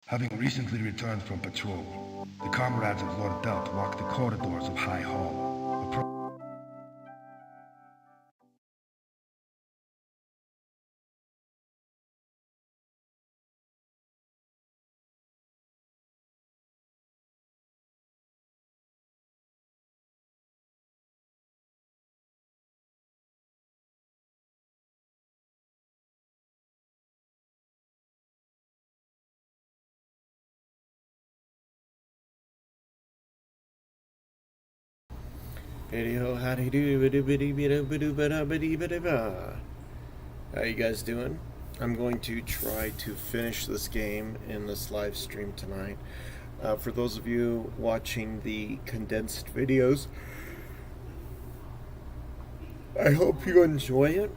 Having recently returned from patrol, the comrades of Lord Belt walk the corridors of High Hall. Video, how do you do? How you guys doing? I'm going to try to finish this game in this live stream tonight. For those of you watching the condensed videos, I hope you enjoy it.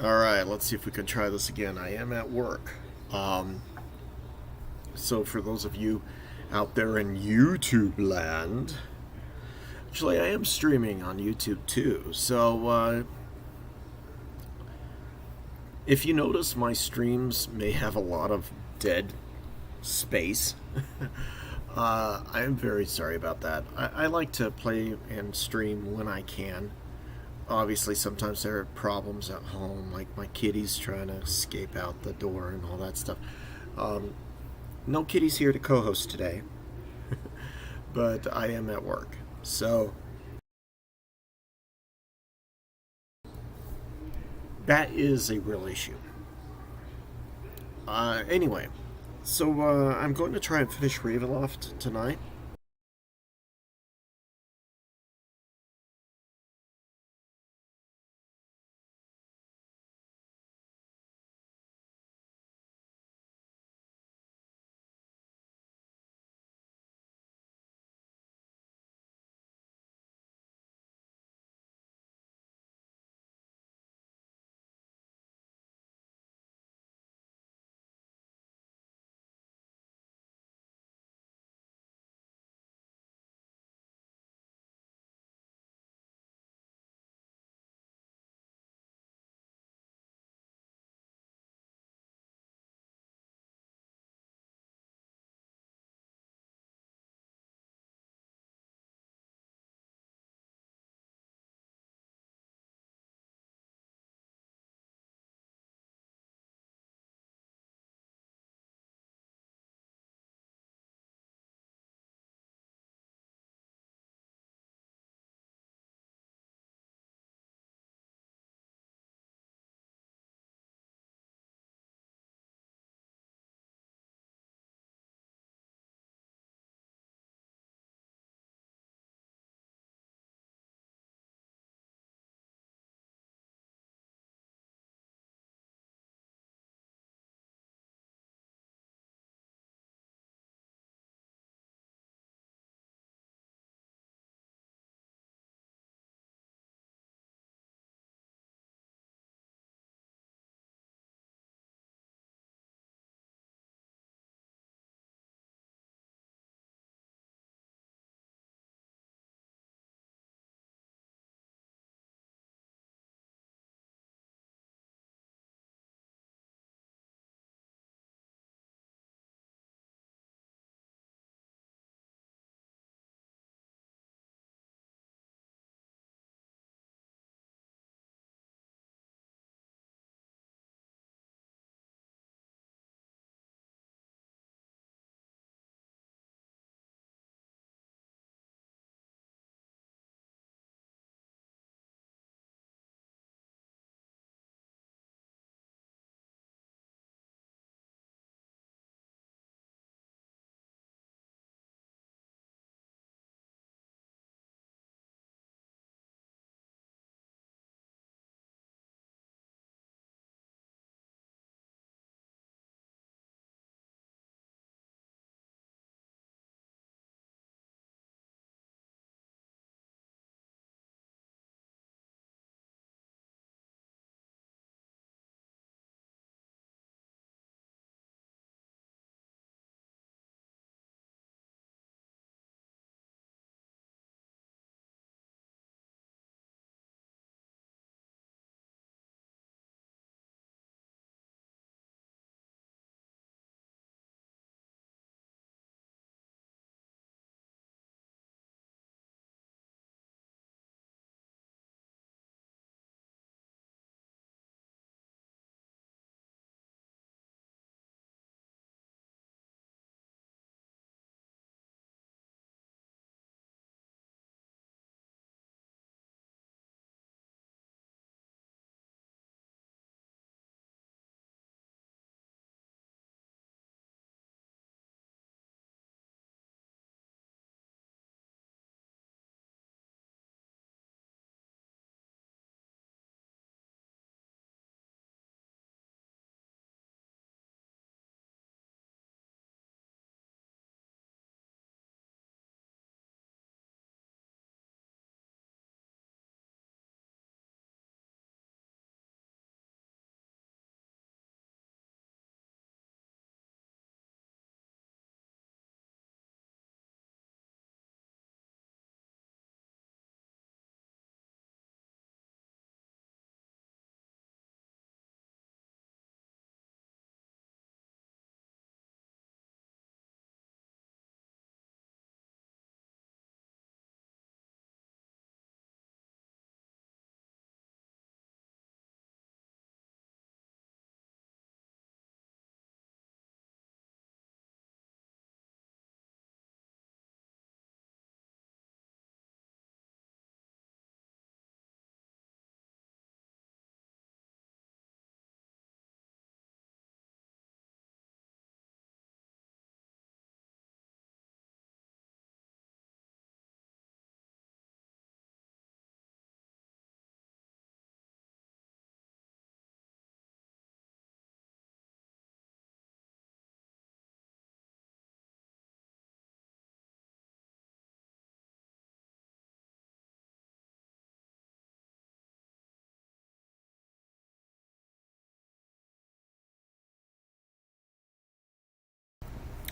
Alright, let's see if we can try this again. I am at work. So for those of you out there in YouTube land, actually I am streaming on YouTube too. So if you notice, my streams may have a lot of dead space. I am very sorry about that. I like to play and stream when I can. Obviously, sometimes there are problems at home, like my kitty's trying to escape out the door and all that stuff. No kitty's here to co-host today, but I am at work. So that is a real issue. Anyway, so I'm going to try and finish Ravenloft tonight.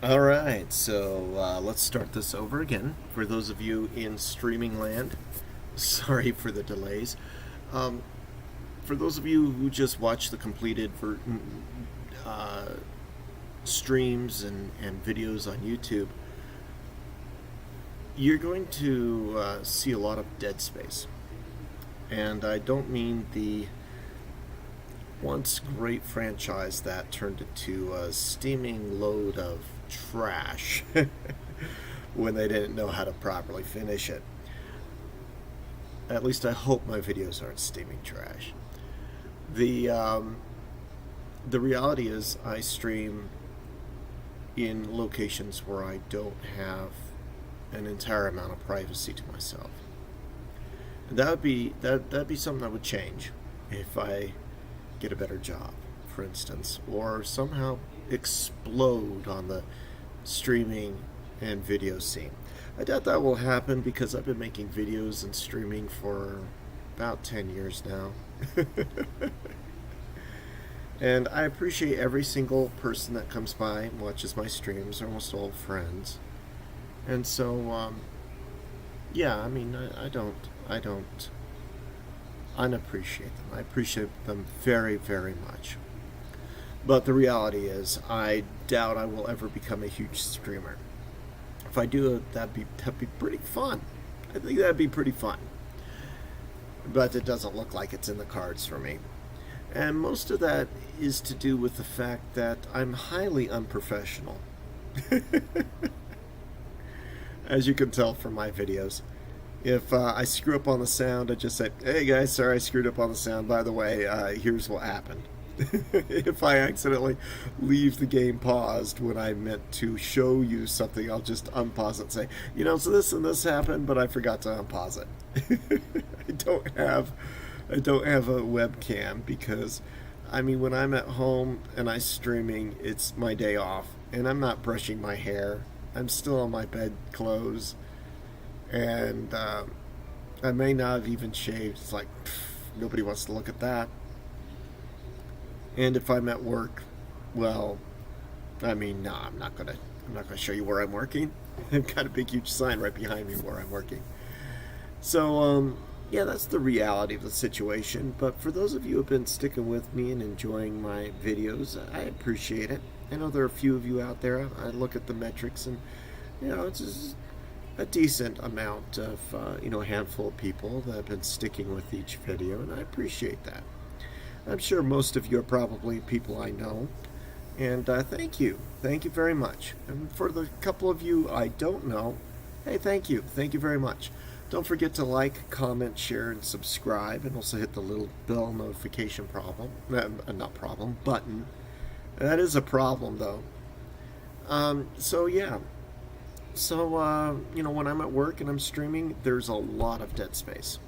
Alright, so let's start this over again. For those of you in streaming land, sorry for the delays. For those of you who just watched the completed streams and videos on YouTube, you're going to see a lot of dead space. And I don't mean the once great franchise that turned into a steaming load of trash when they didn't know how to properly finish it. At least I hope my videos aren't steaming trash. The reality is I stream in locations where I don't have an entire amount of privacy to myself. That'd be something that would change if I get a better job, for instance, or somehow explode on the streaming and video scene. I doubt that will happen because I've been making videos and streaming for about 10 years now. And I appreciate every single person that comes by and watches my streams. They're almost all friends. And so, yeah, I mean, I don't unappreciate them. I appreciate them very, very much. But the reality is, I doubt I will ever become a huge streamer. If I do, that'd be pretty fun. I think that'd be pretty fun. But it doesn't look like it's in the cards for me. And most of that is to do with the fact that I'm highly unprofessional. As you can tell from my videos. If I screw up on the sound, I just say, hey guys, sorry I screwed up on the sound. By the way, here's what happened. If I accidentally leave the game paused when I meant to show you something, I'll just unpause it and say, you know, so this and this happened, but I forgot to unpause it. I don't have a webcam because, I mean, when I'm at home and I'm streaming, it's my day off, and I'm not brushing my hair. I'm still on my bed clothes. And I may not have even shaved. It's like, nobody wants to look at that. And if I'm at work, well, I mean, no, I'm not gonna show you where I'm working. I've got a big, huge sign right behind me where I'm working. So, yeah, that's the reality of the situation. But for those of you who have been sticking with me and enjoying my videos, I appreciate it. I know there are a few of you out there. I look at the metrics, and you know, it's just a decent amount of, a handful of people that have been sticking with each video, and I appreciate that. I'm sure most of you are probably people I know, and thank you very much. And for the couple of you I don't know, hey, thank you very much. Don't forget to like, comment, share, and subscribe, and also hit the little bell notification button. That is a problem, though. So yeah. So, when I'm at work and I'm streaming, there's a lot of dead space.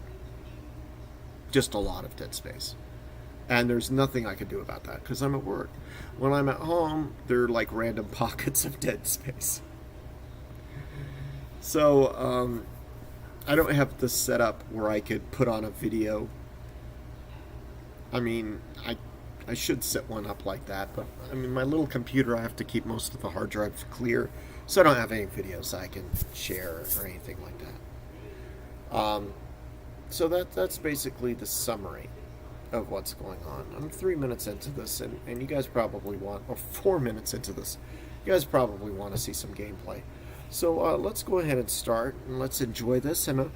Just a lot of dead space. And there's nothing I can do about that because I'm at work. When I'm at home, there are like random pockets of dead space. So, I don't have this set up where I could put on a video. I mean, I should set one up like that, but I mean, my little computer, I have to keep most of the hard drives clear. So I don't have any videos I can share or anything like that. So that's basically the summary of what's going on. I'm 3 minutes into this, and you guys probably or 4 minutes into this, you guys probably want to see some gameplay. So let's go ahead and start, and let's enjoy this. And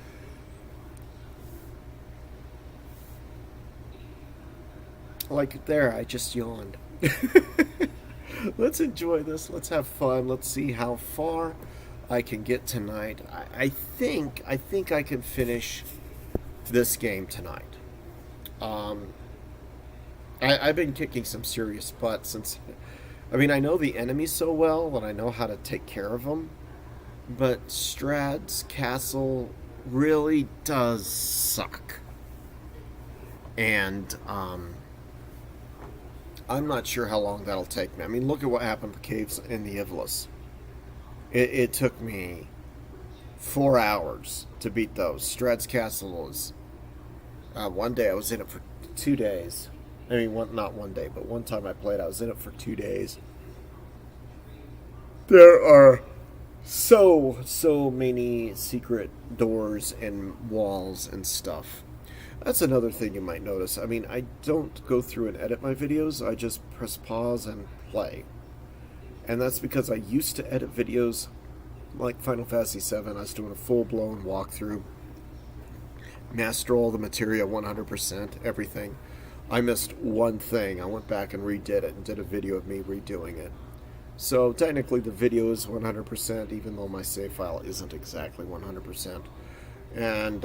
like there, I just yawned. Let's enjoy this. Let's have fun. Let's see how far I can get tonight. I think I can finish this game tonight. I've been kicking some serious butt since. I mean, I know the enemies so well, and I know how to take care of them. But Strahd's castle really does suck. And I'm not sure how long that'll take me. I mean, look at what happened to Caves in the Ivlis. It took me 4 hours to beat those. Strahd's castle is... one day I was in it for 2 days. I mean, not one day, but one time I played, I was in it for 2 days. There are so many secret doors and walls and stuff. That's another thing you might notice. I mean, I don't go through and edit my videos. I just press pause and play. And that's because I used to edit videos like Final Fantasy VII. I was doing a full-blown walkthrough, master all the materia 100%, everything. I missed one thing. I went back and redid it and did a video of me redoing it. So technically the video is 100%, even though my save file isn't exactly 100%. And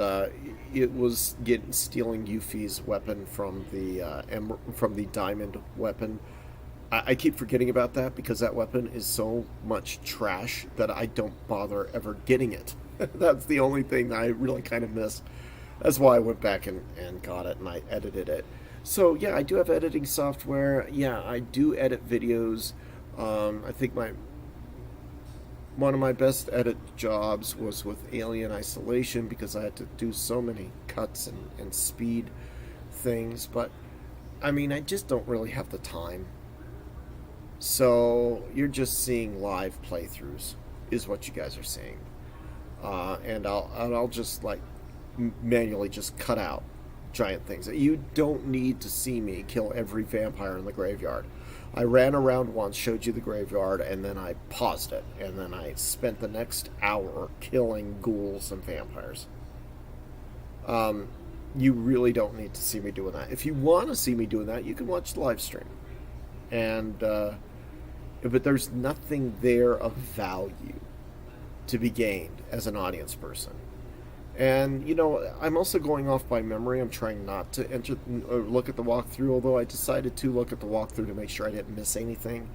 it was stealing Yuffie's weapon from the diamond weapon. I keep forgetting about that because that weapon is so much trash that I don't bother ever getting it. That's the only thing that I really kind of miss. That's why I went back and got it and I edited it. So yeah, I do have editing software. Yeah, I do edit videos. I think one of my best edit jobs was with Alien Isolation because I had to do so many cuts and speed things. But I mean, I just don't really have the time. So you're just seeing live playthroughs, is what you guys are seeing, and I'll just like manually just cut out giant things. You don't need to see me kill every vampire in the graveyard. I ran around once, showed you the graveyard, and then I paused it, and then I spent the next hour killing ghouls and vampires. You really don't need to see me doing that. If you want to see me doing that, you can watch the live stream, and but there's nothing there of value to be gained as an audience person. And, you know, I'm also going off by memory. I'm trying not to enter or look at the walkthrough, although I decided to look at the walkthrough to make sure I didn't miss anything.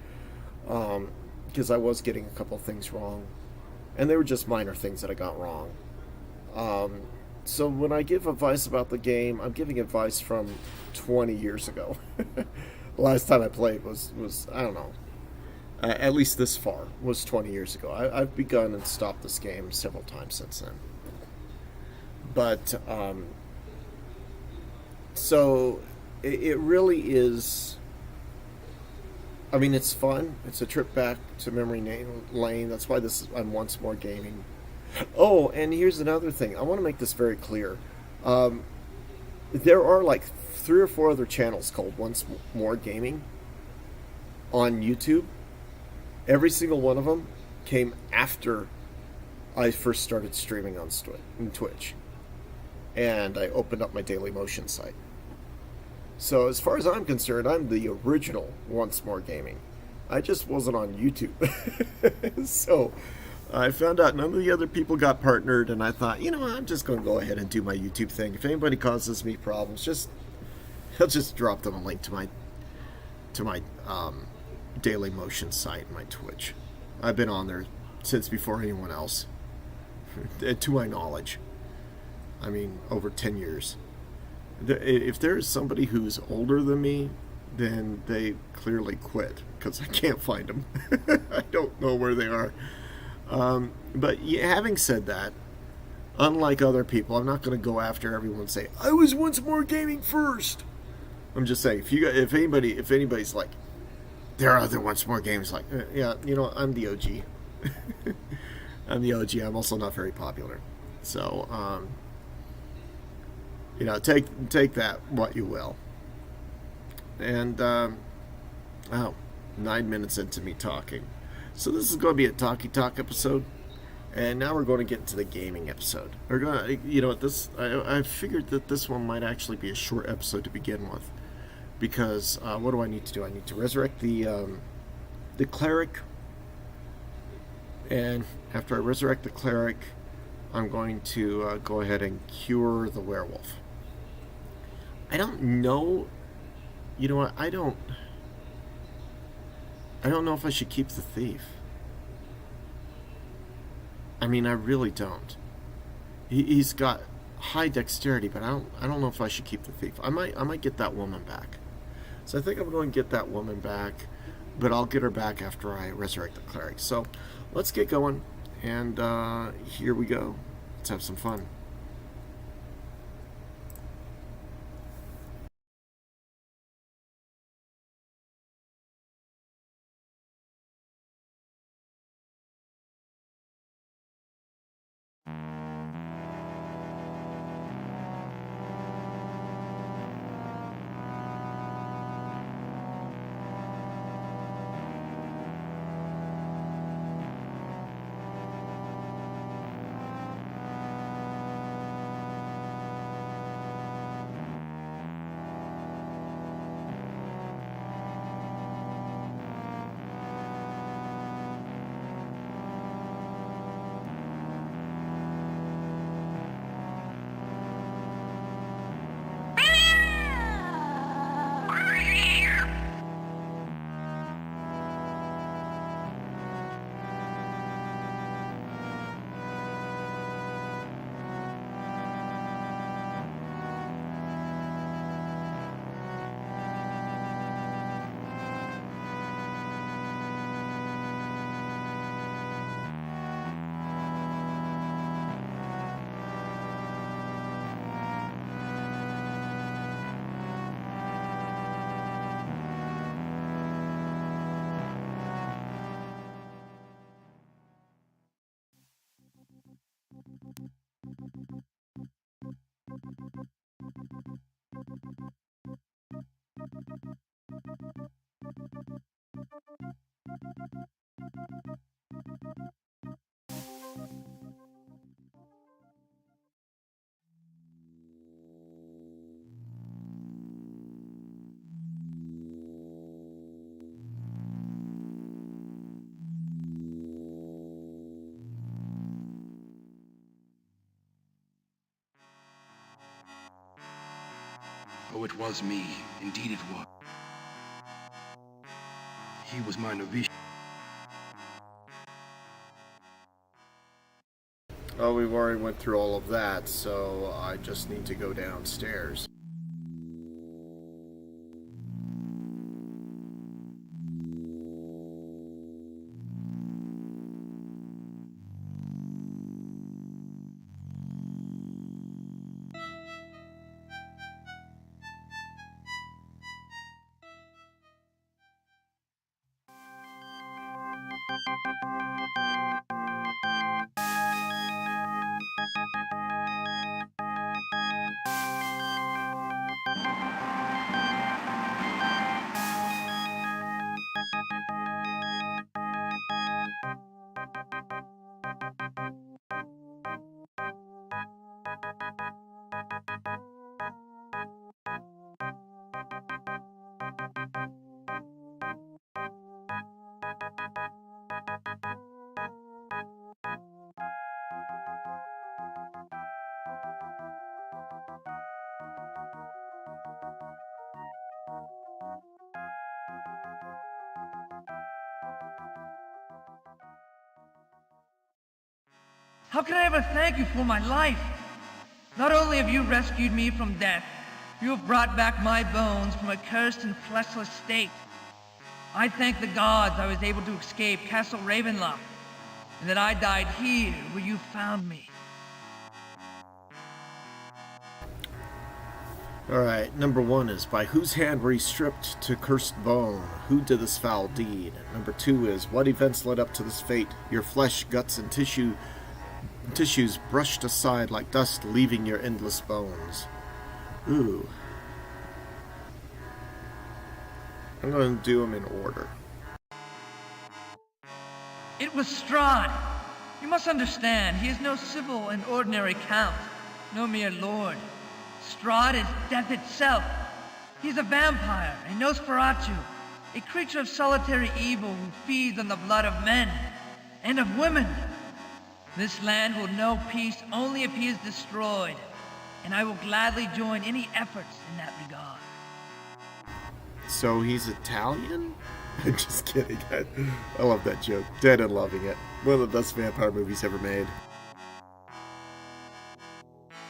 Because I was getting a couple things wrong. And they were just minor things that I got wrong. So when I give advice about the game, I'm giving advice from 20 years ago. The last time I played was I don't know, at least this far, was 20 years ago. I've begun and stopped this game several times since then. But, so, it really is, I mean, it's fun. It's a trip back to memory lane. That's why I'm once more gaming. Oh, and here's another thing. I want to make this very clear. There are like 3 or 4 other channels called Once More Gaming on YouTube. Every single one of them came after I first started streaming on Twitch. And I opened up my Daily Motion site. So as far as I'm concerned, I'm the original Once More Gaming. I just wasn't on YouTube. So I found out none of the other people got partnered, and I thought, you know what, I'm just going to go ahead and do my YouTube thing. If anybody causes me problems, I'll just drop them a link to my Daily Motion site and my Twitch. I've been on there since before anyone else, to my knowledge. I mean, over 10 years. If there's somebody who's older than me, then they clearly quit because I can't find them. I don't know where they are. But yeah, having said that, unlike other people, I'm not going to go after everyone and say, I was Once More Gaming first. I'm just saying, if anybody's like, there are other Once More games, like, yeah, you know, I'm the OG. I'm the OG. I'm also not very popular. So, you know, take that what you will. And 9 minutes into me talking, so this is going to be a talky talk episode, and now we're going to get into the gaming episode. We're going to, you know, I figured that this one might actually be a short episode to begin with, because what do I need to do? I need to resurrect the cleric, and after I resurrect the cleric, I'm going to go ahead and cure the werewolf. I don't know. You know what? I don't know if I should keep the thief. I mean, I really don't. He's got high dexterity, but I don't know if I should keep the thief. I might get that woman back. So I think I'm going to get that woman back, but I'll get her back after I resurrect the cleric. So let's get going, and here we go. Let's have some fun. Oh, it was me. Indeed it was. He was my novitiate. Oh, we've already went through all of that, so I just need to go downstairs. How can I ever thank you for my life? Not only have you rescued me from death, you have brought back my bones from a cursed and fleshless state. I thank the gods I was able to escape Castle Ravenloft, and that I died here where you found me. Alright, number 1 is, by whose hand were you stripped to cursed bone? Who did this foul deed? Number 2 is, what events led up to this fate? Your flesh, guts, and tissues brushed aside like dust, leaving your endless bones. Ooh. I'm going to do them in order. It was Strahd. You must understand, he is no civil and ordinary count, no mere lord. Strahd is death itself. He is a vampire, a Nosferatu, a creature of solitary evil who feeds on the blood of men and of women. This land will know peace only if he is destroyed, and I will gladly join any efforts in that regard. So he's Italian? I'm just kidding. I love that joke. Dead and loving it. One of the best vampire movies ever made.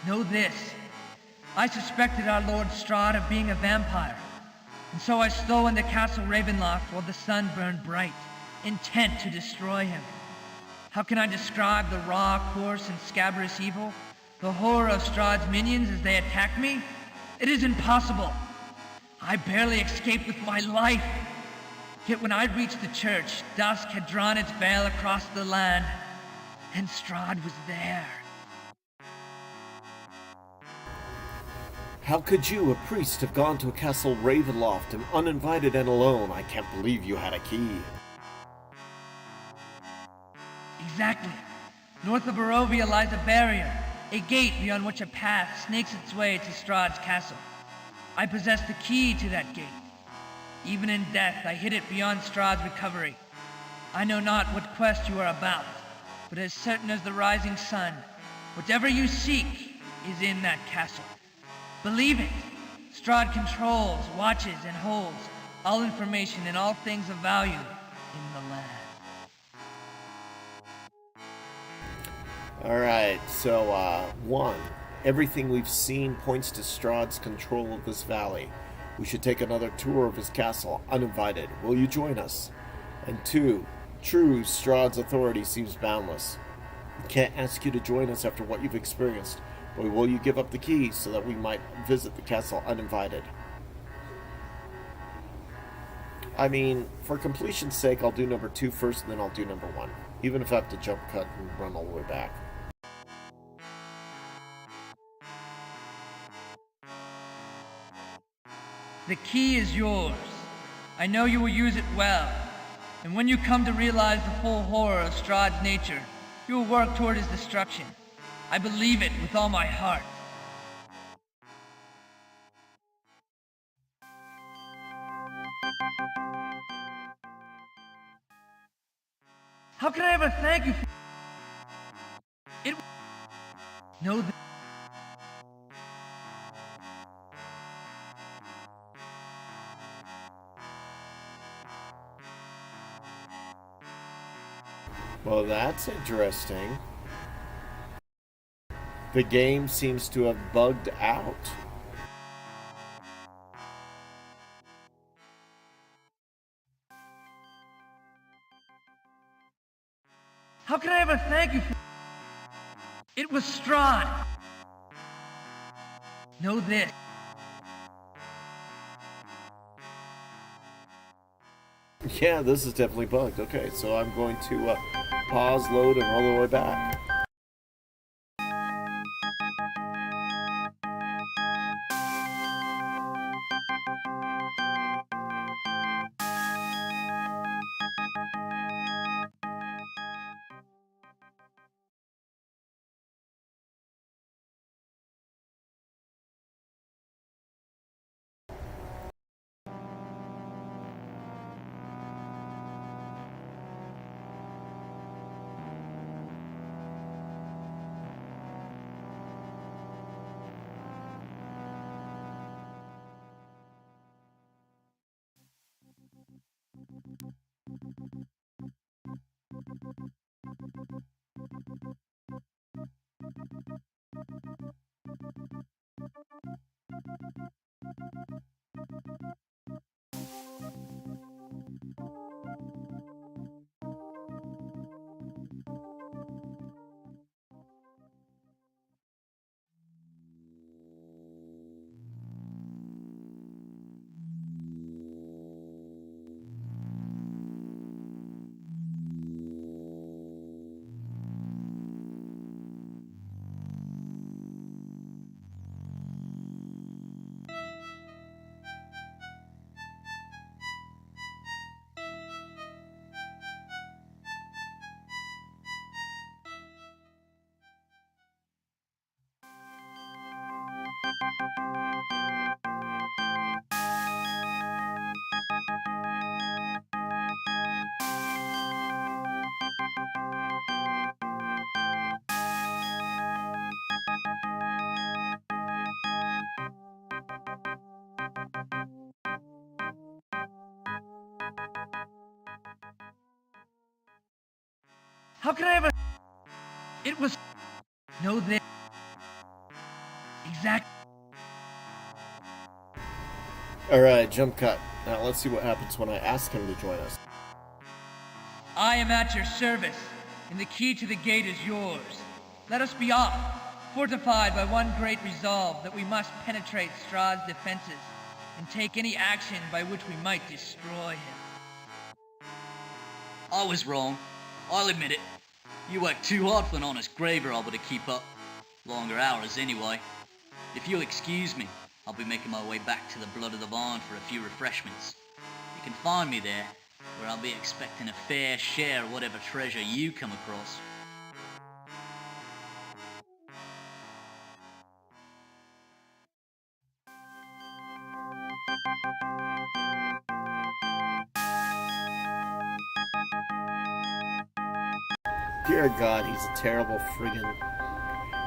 Know this. I suspected our Lord Strahd of being a vampire, and so I stole into Castle Ravenloft while the sun burned bright, intent to destroy him. How can I describe the raw, coarse, and scabrous evil? The horror of Strahd's minions as they attacked me? It is impossible. I barely escaped with my life. Yet when I reached the church, dusk had drawn its veil across the land, and Strahd was there. How could you, a priest, have gone to a Castle Ravenloft and uninvited and alone? I can't believe you had a key. Exactly. North of Barovia lies a barrier, a gate beyond which a path snakes its way to Strahd's castle. I possess the key to that gate. Even in death, I hid it beyond Strahd's recovery. I know not what quest you are about, but as certain as the rising sun, whatever you seek is in that castle. Believe it. Strahd controls, watches, and holds all information and all things of value in the land. Alright, so, 1. Everything we've seen points to Strahd's control of this valley. We should take another tour of his castle, uninvited. Will you join us? And 2. True, Strahd's authority seems boundless. We can't ask you to join us after what you've experienced, but will you give up the key so that we might visit the castle uninvited? I mean, for completion's sake, I'll do number 2 first, and then I'll do number 1. Even if I have to jump cut and run all the way back. The key is yours. I know you will use it well. And when you come to realize the full horror of Strahd's nature, you will work toward his destruction. I believe it with all my heart. How can I ever thank you for it? Know that Well, that's interesting. The game seems to have bugged out. How can I ever thank you for... It was Strahd. Know this. Yeah, this is definitely bugged. Okay, so I'm going to pause, load, and roll the way back. How can I ever... It was... Know this. Exactly. Alright, jump cut. Now let's see what happens when I ask him to join us. I am at your service, and the key to the gate is yours. Let us be off, fortified by one great resolve that we must penetrate Strahd's defenses and take any action by which we might destroy him. I was wrong. I'll admit it. You work too hard for an honest grave robber to keep up. Longer hours anyway. If you'll excuse me, I'll be making my way back to the Blood of the Vine for a few refreshments. You can find me there, where I'll be expecting a fair share of whatever treasure you come across. Dear God, he's a terrible friggin'...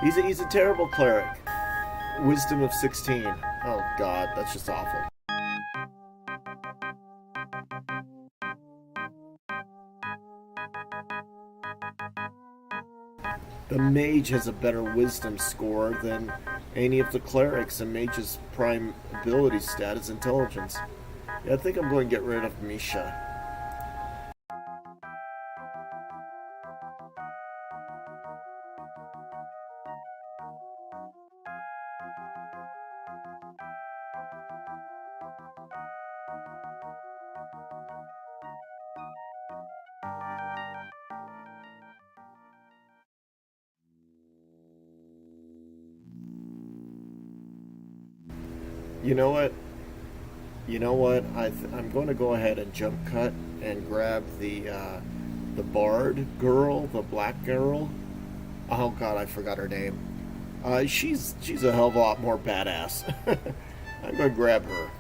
He's a terrible cleric. Wisdom of 16. Oh God, that's just awful. The mage has a better wisdom score than any of the clerics, and mage's prime ability stat is intelligence. Yeah, I think I'm going to get rid of Misha. You know what? I'm going to go ahead and jump cut and grab the bard girl, the black girl. Oh God, I forgot her name. She's a hell of a lot more badass. I'm going to grab her.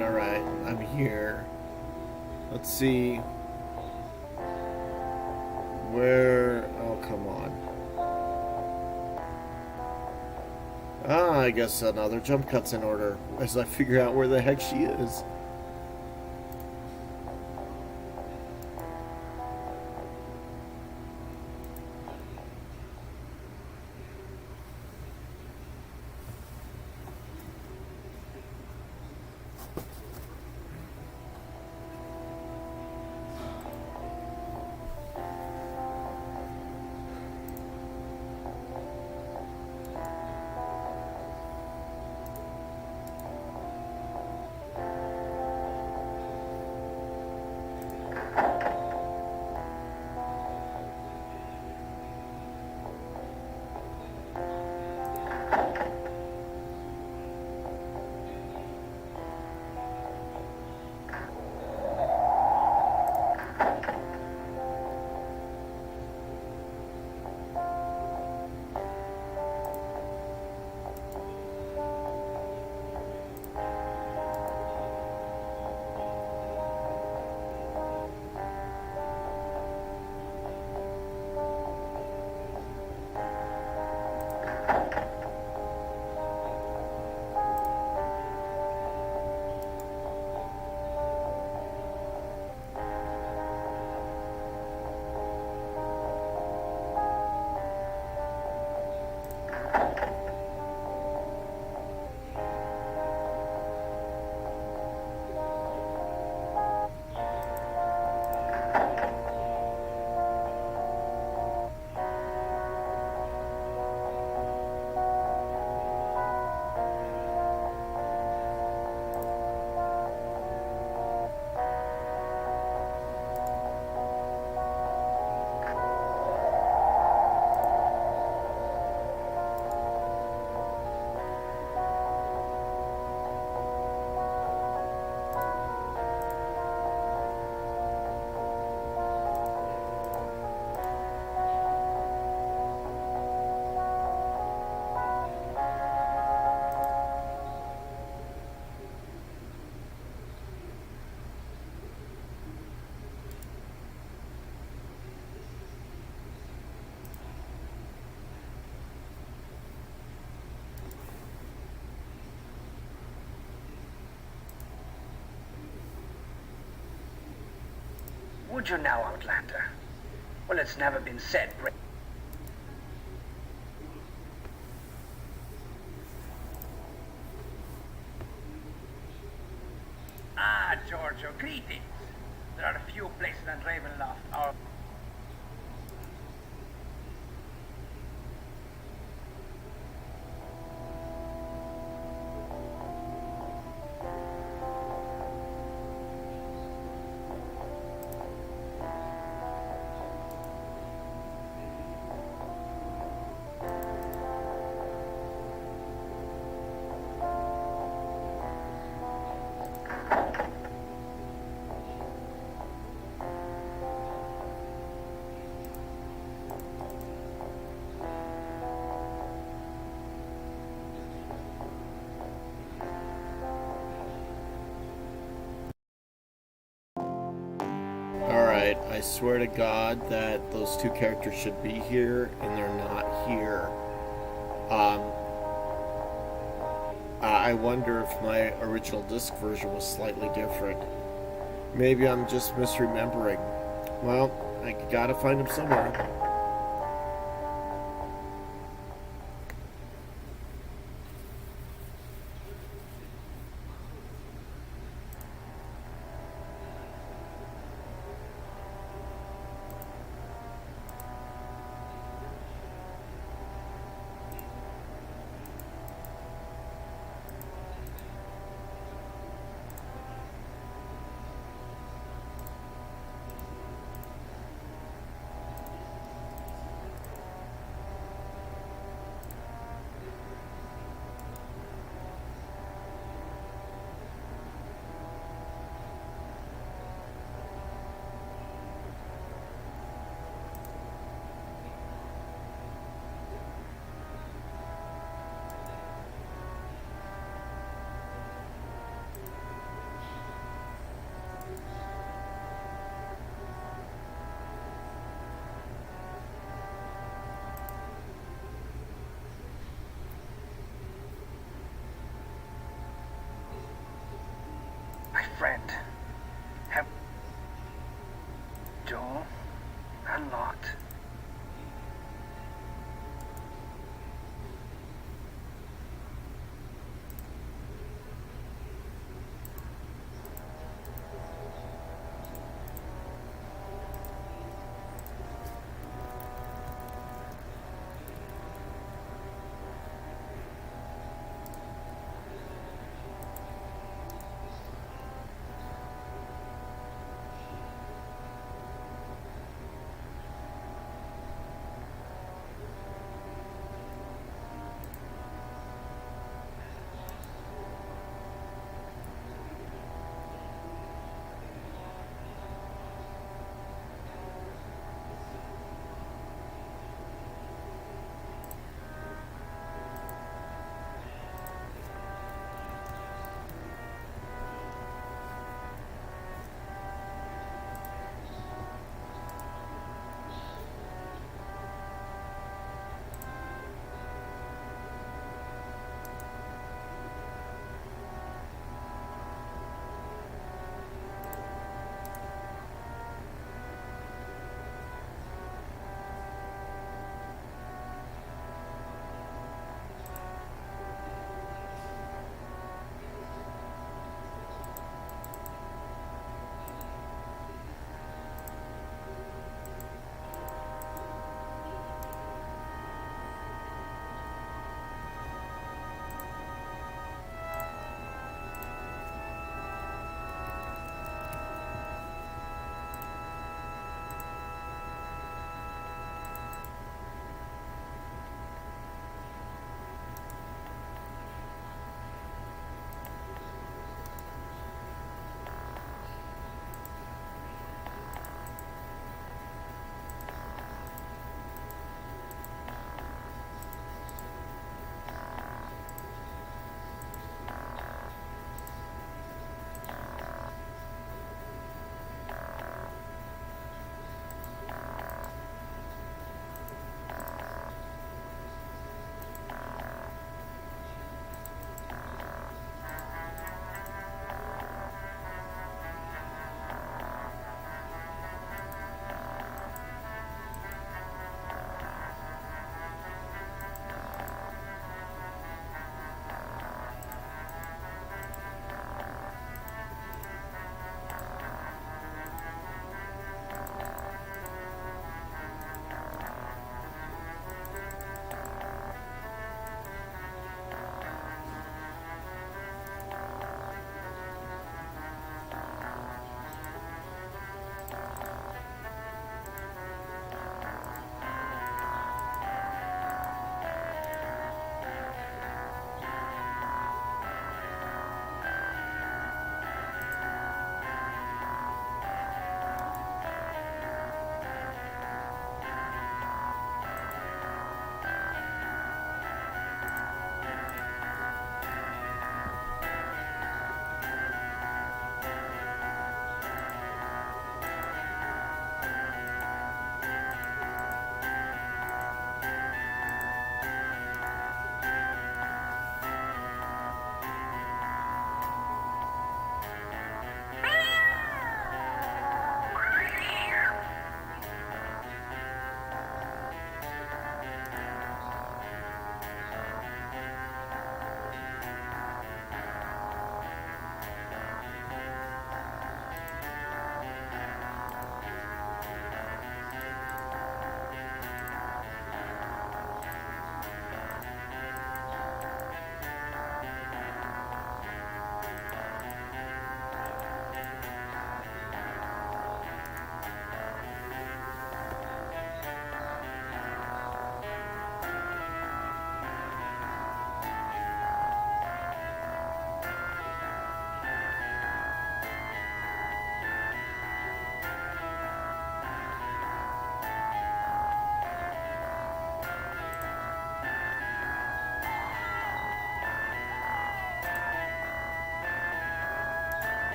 Alright, I'm here. Let's see. Where... Oh, come on. Ah, I guess another jump cut's in order as I figure out where the heck she is. Would you now, Outlander? Well, it's never been said. Ah, Giorgio, greetings. There are a few places in Ravenloft. Alright, I swear to God that those two characters should be here, and they're not here. I wonder if my original disc version was slightly different. Maybe I'm just misremembering. Well, I gotta find them somewhere.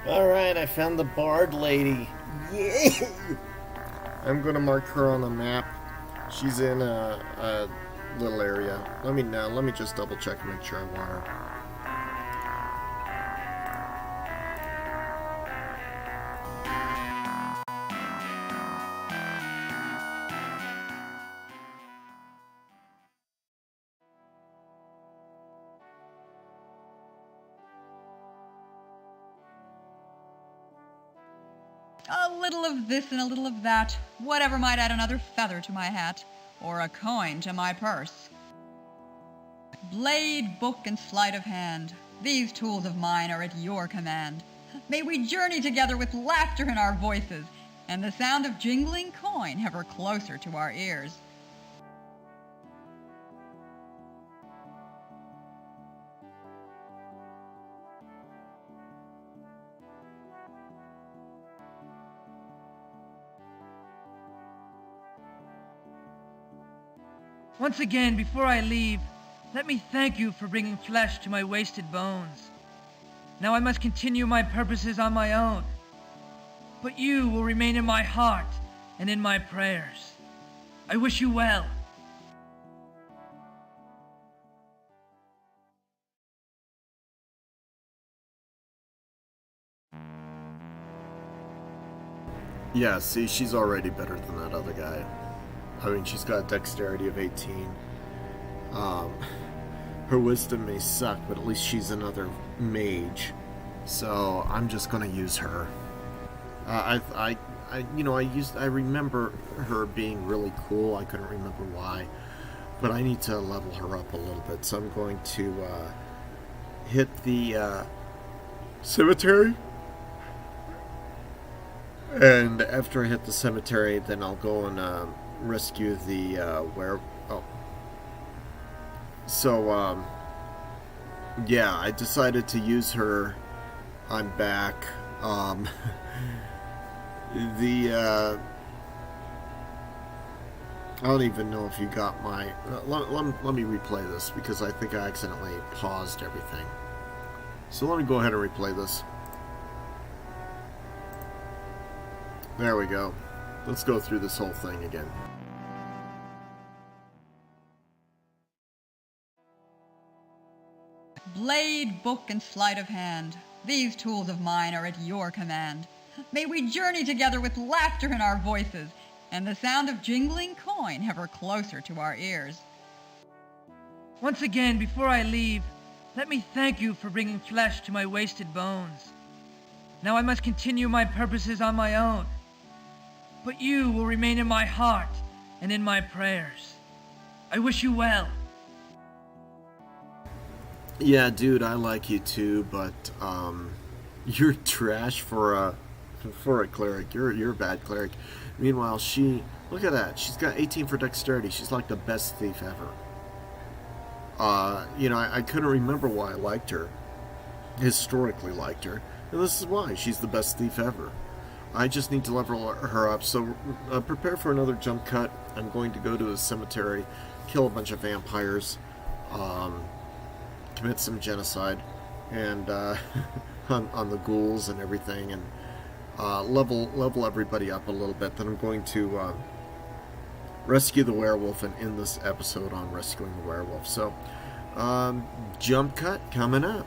Alright, I found the Bard lady. Yay! I'm gonna mark her on the map. She's in a little area. Let me just double check and make sure I want her. A little of this and a little of that, whatever might add another feather to my hat, or a coin to my purse. Blade, book, and sleight of hand, these tools of mine are at your command. May we journey together with laughter in our voices, and the sound of jingling coin ever closer to our ears. Once again, before I leave, let me thank you for bringing flesh to my wasted bones. Now I must continue my purposes on my own, but you will remain in my heart and in my prayers. I wish you well. Yeah, see, she's already better than that other guy. I mean, she's got a dexterity of 18. Her wisdom may suck, but at least she's another mage. So I'm just gonna use her. I remember her being really cool. I couldn't remember why, but I need to level her up a little bit. So I'm going to hit the cemetery. And after I hit the cemetery, then I'll go and rescue the yeah, I decided to use her. I'm back. I don't even know if you got my... let me replay this, because I think I accidentally paused everything. So let me go ahead and replay this. There we go. Let's go through this whole thing again. Blade, book, and sleight of hand, these tools of mine are at your command. May we journey together with laughter in our voices, and the sound of jingling coin ever closer to our ears. Once again, before I leave, let me thank you for bringing flesh to my wasted bones. Now I must continue my purposes on my own, but you will remain in my heart and in my prayers. I wish you well. Yeah, dude, I like you too, but you're trash for a cleric. You're a bad cleric. Meanwhile, look at that. She's got 18 for dexterity. She's like the best thief ever. I couldn't remember why I liked her. Historically liked her. And this is why. She's the best thief ever. I just need to level her up. So prepare for another jump cut. I'm going to go to a cemetery, kill a bunch of vampires, commit some genocide, and on the ghouls and everything, and level everybody up a little bit. Then I'm going to rescue the werewolf and end this episode on rescuing the werewolf. So jump cut coming up.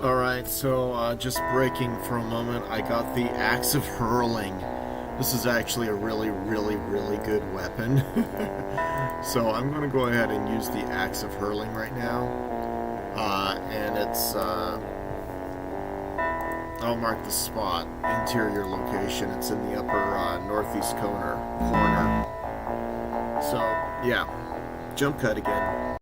Alright, so just breaking for a moment, I got the Axe of Hurling. This is actually a really, really, really good weapon. So I'm going to go ahead and use the Axe of Hurling right now. And it's, I'll mark the spot, interior location. It's in the upper northeast corner. So, yeah, jump cut again.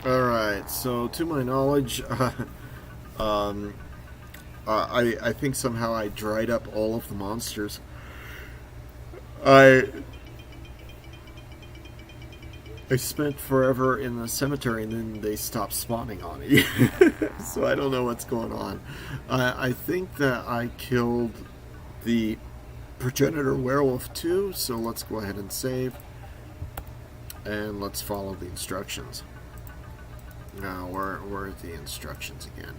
Alright, so to my knowledge, I think somehow I dried up all of the monsters. I spent forever in the cemetery and then they stopped spawning on me. So I don't know what's going on. I think that I killed the progenitor werewolf too, so let's go ahead and save. And let's follow the instructions. Now, where are the instructions again?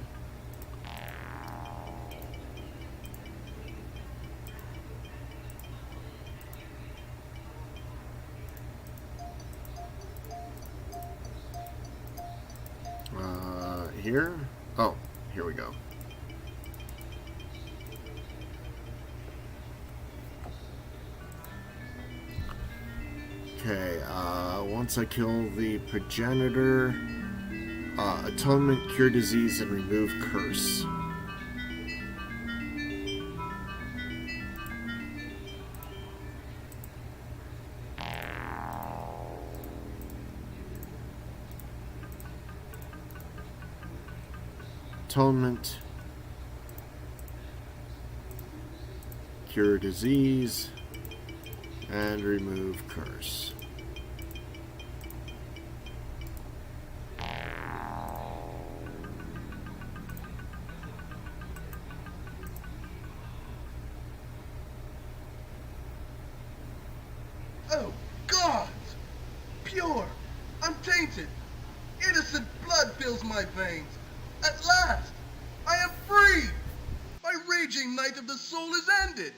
Here? Oh, here we go. Okay, once I kill the progenitor, atonement, cure disease, and remove curse. atonement, cure disease, and remove curse. Oh, gods! Pure, untainted, innocent blood fills my veins. At last, I am free! My raging night of the soul is ended!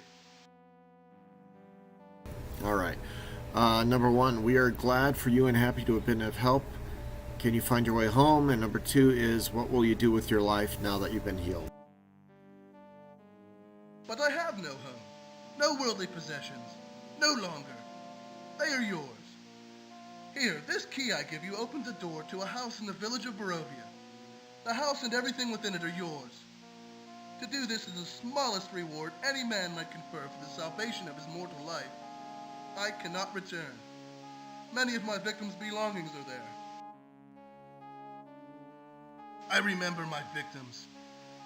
Alright. Number one, we are glad for you and happy to have been of help. Can you find your way home? And number two is, what will you do with your life now that you've been healed? But I have no home, no worldly possessions, no longer. They are yours. Here, this key I give you opens a door to a house in the village of Barovia. The house and everything within it are yours. To do this is the smallest reward any man might confer for the salvation of his mortal life. I cannot return. Many of my victims' belongings are there. I remember my victims.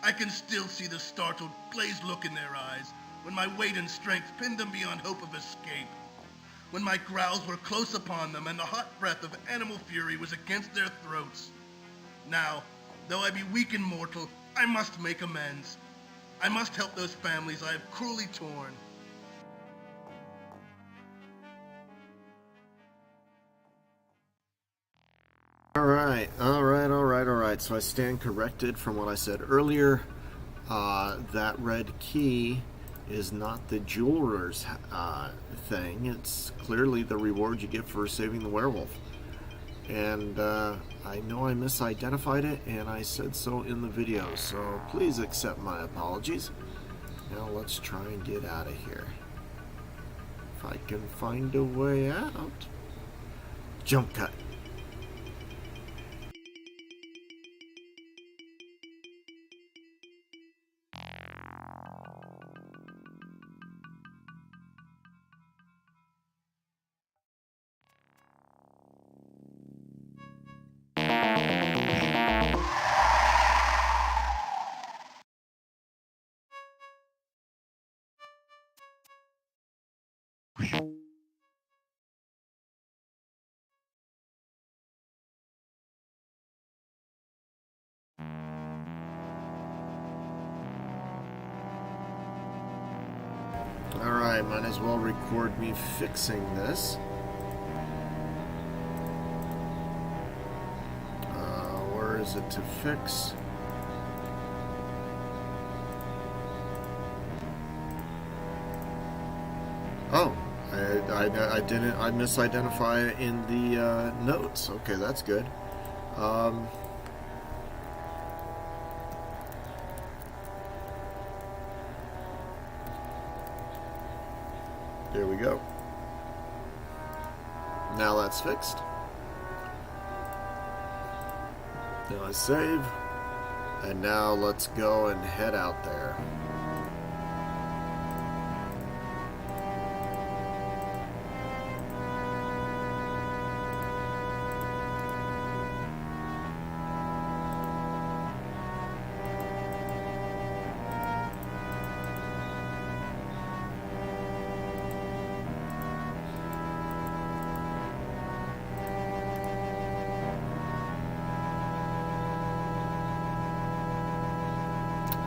I can still see the startled, glazed look in their eyes when my weight and strength pinned them beyond hope of escape. When my growls were close upon them and the hot breath of animal fury was against their throats. Now, though I be weak and mortal, I must make amends. I must help those families I have cruelly torn. Alright. So I stand corrected from what I said earlier. That red key is not the jeweler's thing. It's clearly the reward you get for saving the werewolf. And I know I misidentified it, and I said so in the video, so please accept my apologies. Now let's try and get out of here. If I can find a way out. Jump cut. Alright, might as well record me fixing this. Where is it to fix? Oh, I didn't, I misidentify it in the notes. Okay, that's good. There we go. Now that's fixed. Now I save. And now let's go and head out there.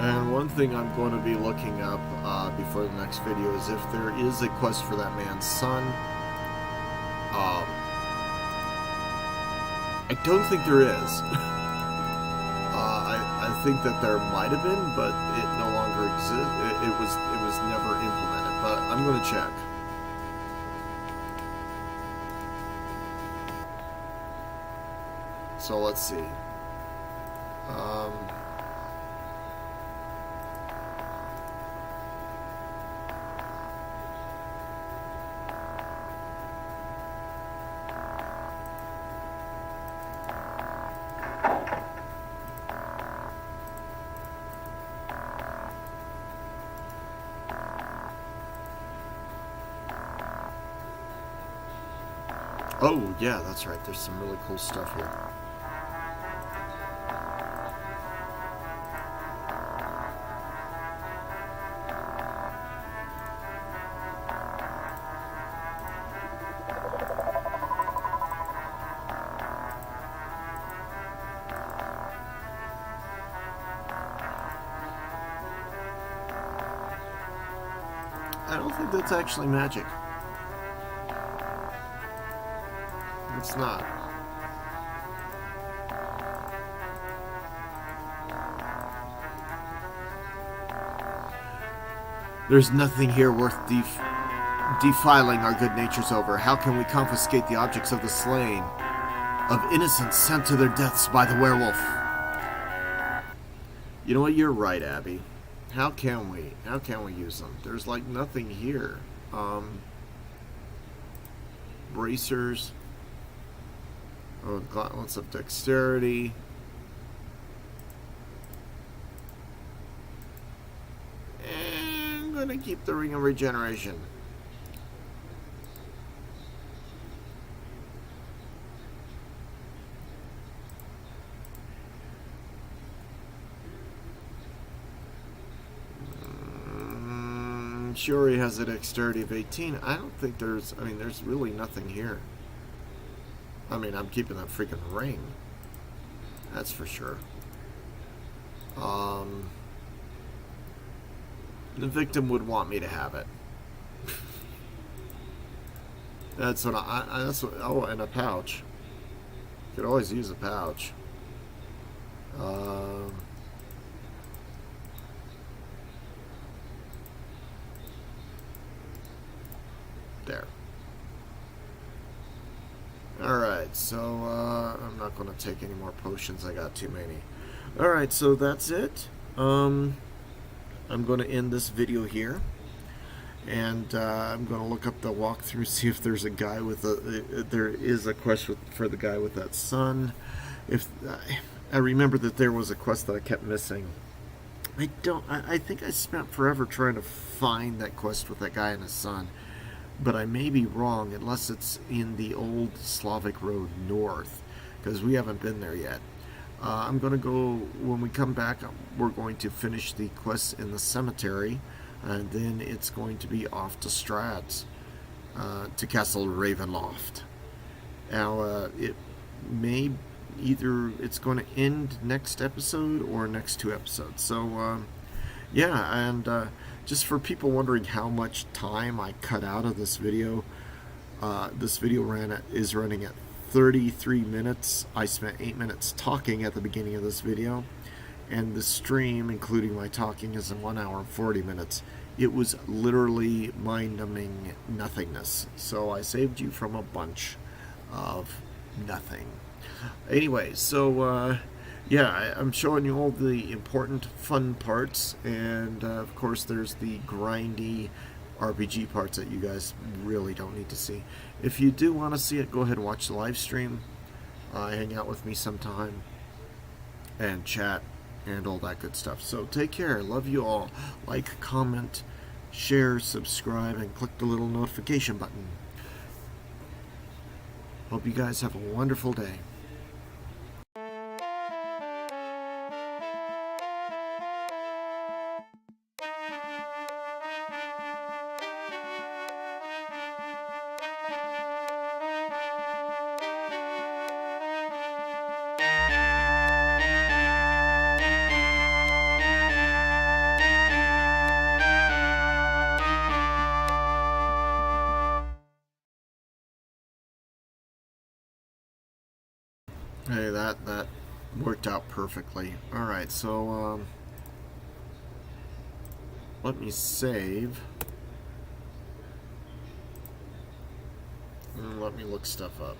And one thing I'm going to be looking up before the next video is if there is a quest for that man's son. I don't think there is. I think that there might have been, but it no longer exists. It was never implemented. But I'm going to check. So let's see. Oh, yeah, that's right. There's some really cool stuff here. I don't think that's actually magic. It's not. There's nothing here worth defiling our good natures over. How can we confiscate the objects of the slain, of innocents sent to their deaths by the werewolf? You know what? You're right, Abby. How can we? How can we use them? There's like nothing here. Bracers. Oh, gauntlets of dexterity. And I'm gonna keep the ring of regeneration. Sure, he has a dexterity of 18. I don't think there's, I mean, there's really nothing here. I mean, I'm keeping that freaking ring. That's for sure. The victim would want me to have it. That's what that's what, oh, and a pouch. Could always use a pouch. There. Alright, so I'm not going to take any more potions. I got too many. Alright, so that's it. I'm going to end this video here. And I'm going to look up the walkthrough, see if there's a guy with a... there is a quest for the guy with that sun. If I remember that there was a quest that I kept missing. I think I spent forever trying to find that quest with that guy and his son. But I may be wrong, unless it's in the old Slavic road north, because we haven't been there yet. I'm going to go, when we come back, we're going to finish the quests in the cemetery, and then it's going to be off to Strahd, to Castle Ravenloft. Now, it may either, it's going to end next episode or next 2 episodes. So, yeah, and just for people wondering how much time I cut out of this video is running at 33 minutes. I spent 8 minutes talking at the beginning of this video, and the stream, including my talking, is in 1 hour and 40 minutes. It was literally mind-numbing nothingness. So I saved you from a bunch of nothing. Anyway, so yeah, I'm showing you all the important fun parts, and of course there's the grindy RPG parts that you guys really don't need to see. If you do want to see it, go ahead and watch the live stream, hang out with me sometime, and chat, and all that good stuff. So take care, love you all, like, comment, share, subscribe, and click the little notification button. Hope you guys have a wonderful day. Hey, that worked out perfectly. Alright, so, let me save. And let me look stuff up.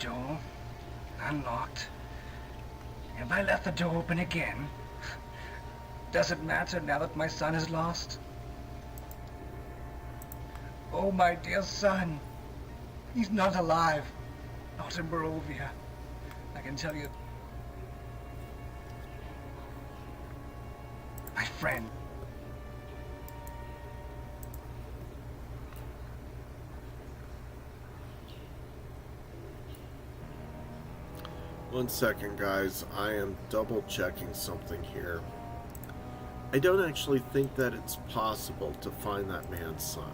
door. Unlocked. Have I left the door open again? Does it matter now that my son is lost? Oh, my dear son. He's not alive. Not in Barovia. I can tell you. My friend. One second, guys. I am double checking something here. I don't actually think that it's possible to find that man's son.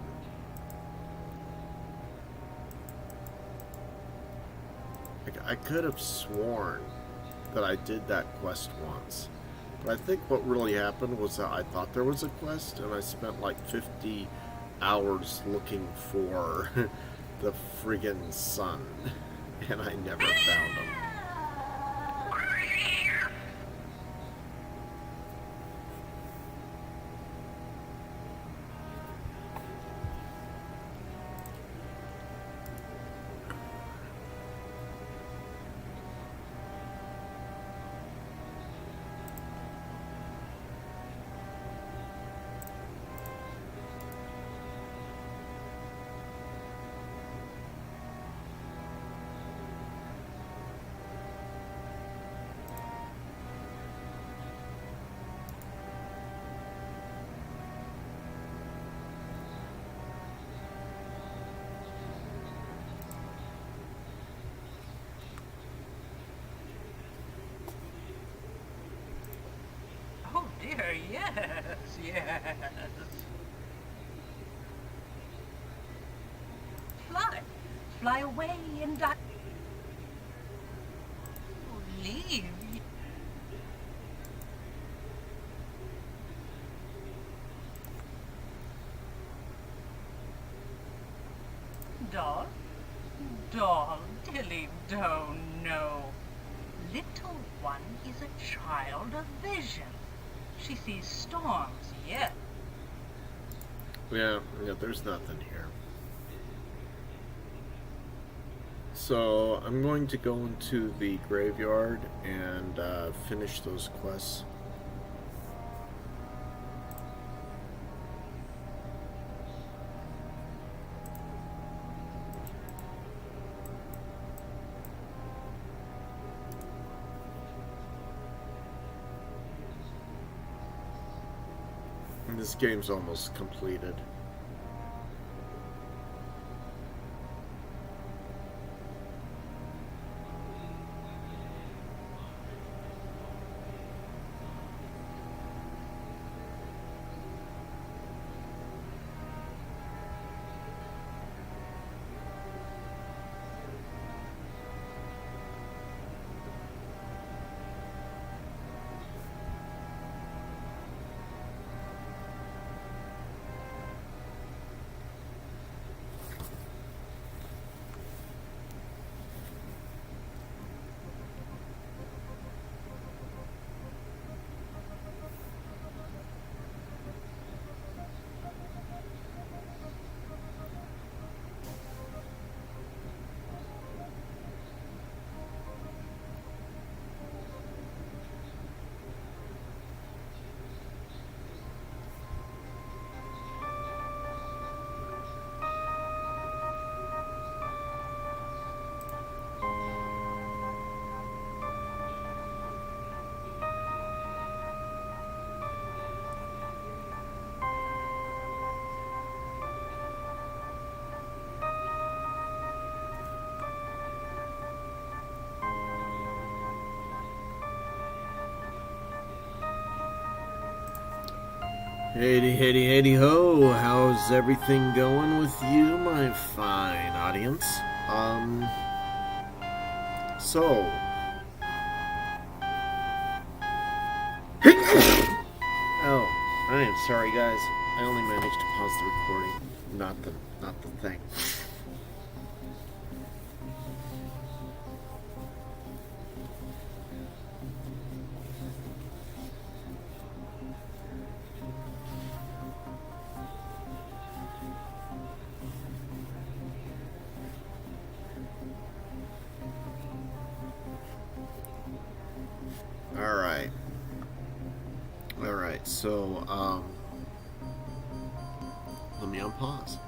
I could have sworn that I did that quest once. But I think what really happened was that I thought there was a quest, and I spent like 50 hours looking for the friggin' son, and I never found him. Oh dear, yes, yes. Fly away and die. Leave. Doll? Doll, Dilly, don't know. Little one is a child of vision. She sees storms, yes. Yeah, there's nothing here. So, I'm going to go into the graveyard and finish those quests. And this game's almost completed. Hey ho, how's everything going with you, my fine audience? So... oh, I am sorry guys, I only managed to pause the recording, not the thing. So, let me unpause.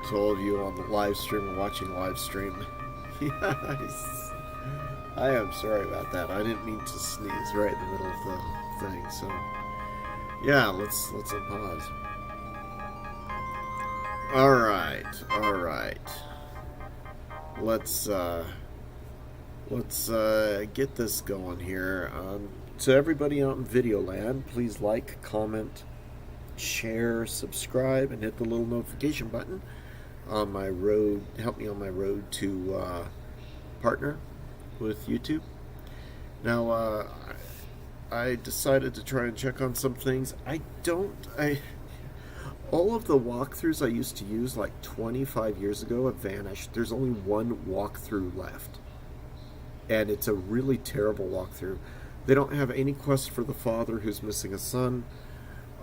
To all of you on the live stream or watching live stream, yes, I am sorry about that. I didn't mean to sneeze right in the middle of the thing. So, yeah, let's unpause. All right. Let's get this going here. To everybody out in video land, please like, comment, share, subscribe, and hit the little notification button on my road. Help me on my road to partner with YouTube. Now, I decided to try and check on some things. All of the walkthroughs I used to use like 25 years ago have vanished. There's only one walkthrough left. And it's a really terrible walkthrough. They don't have any quest for the father who's missing a son.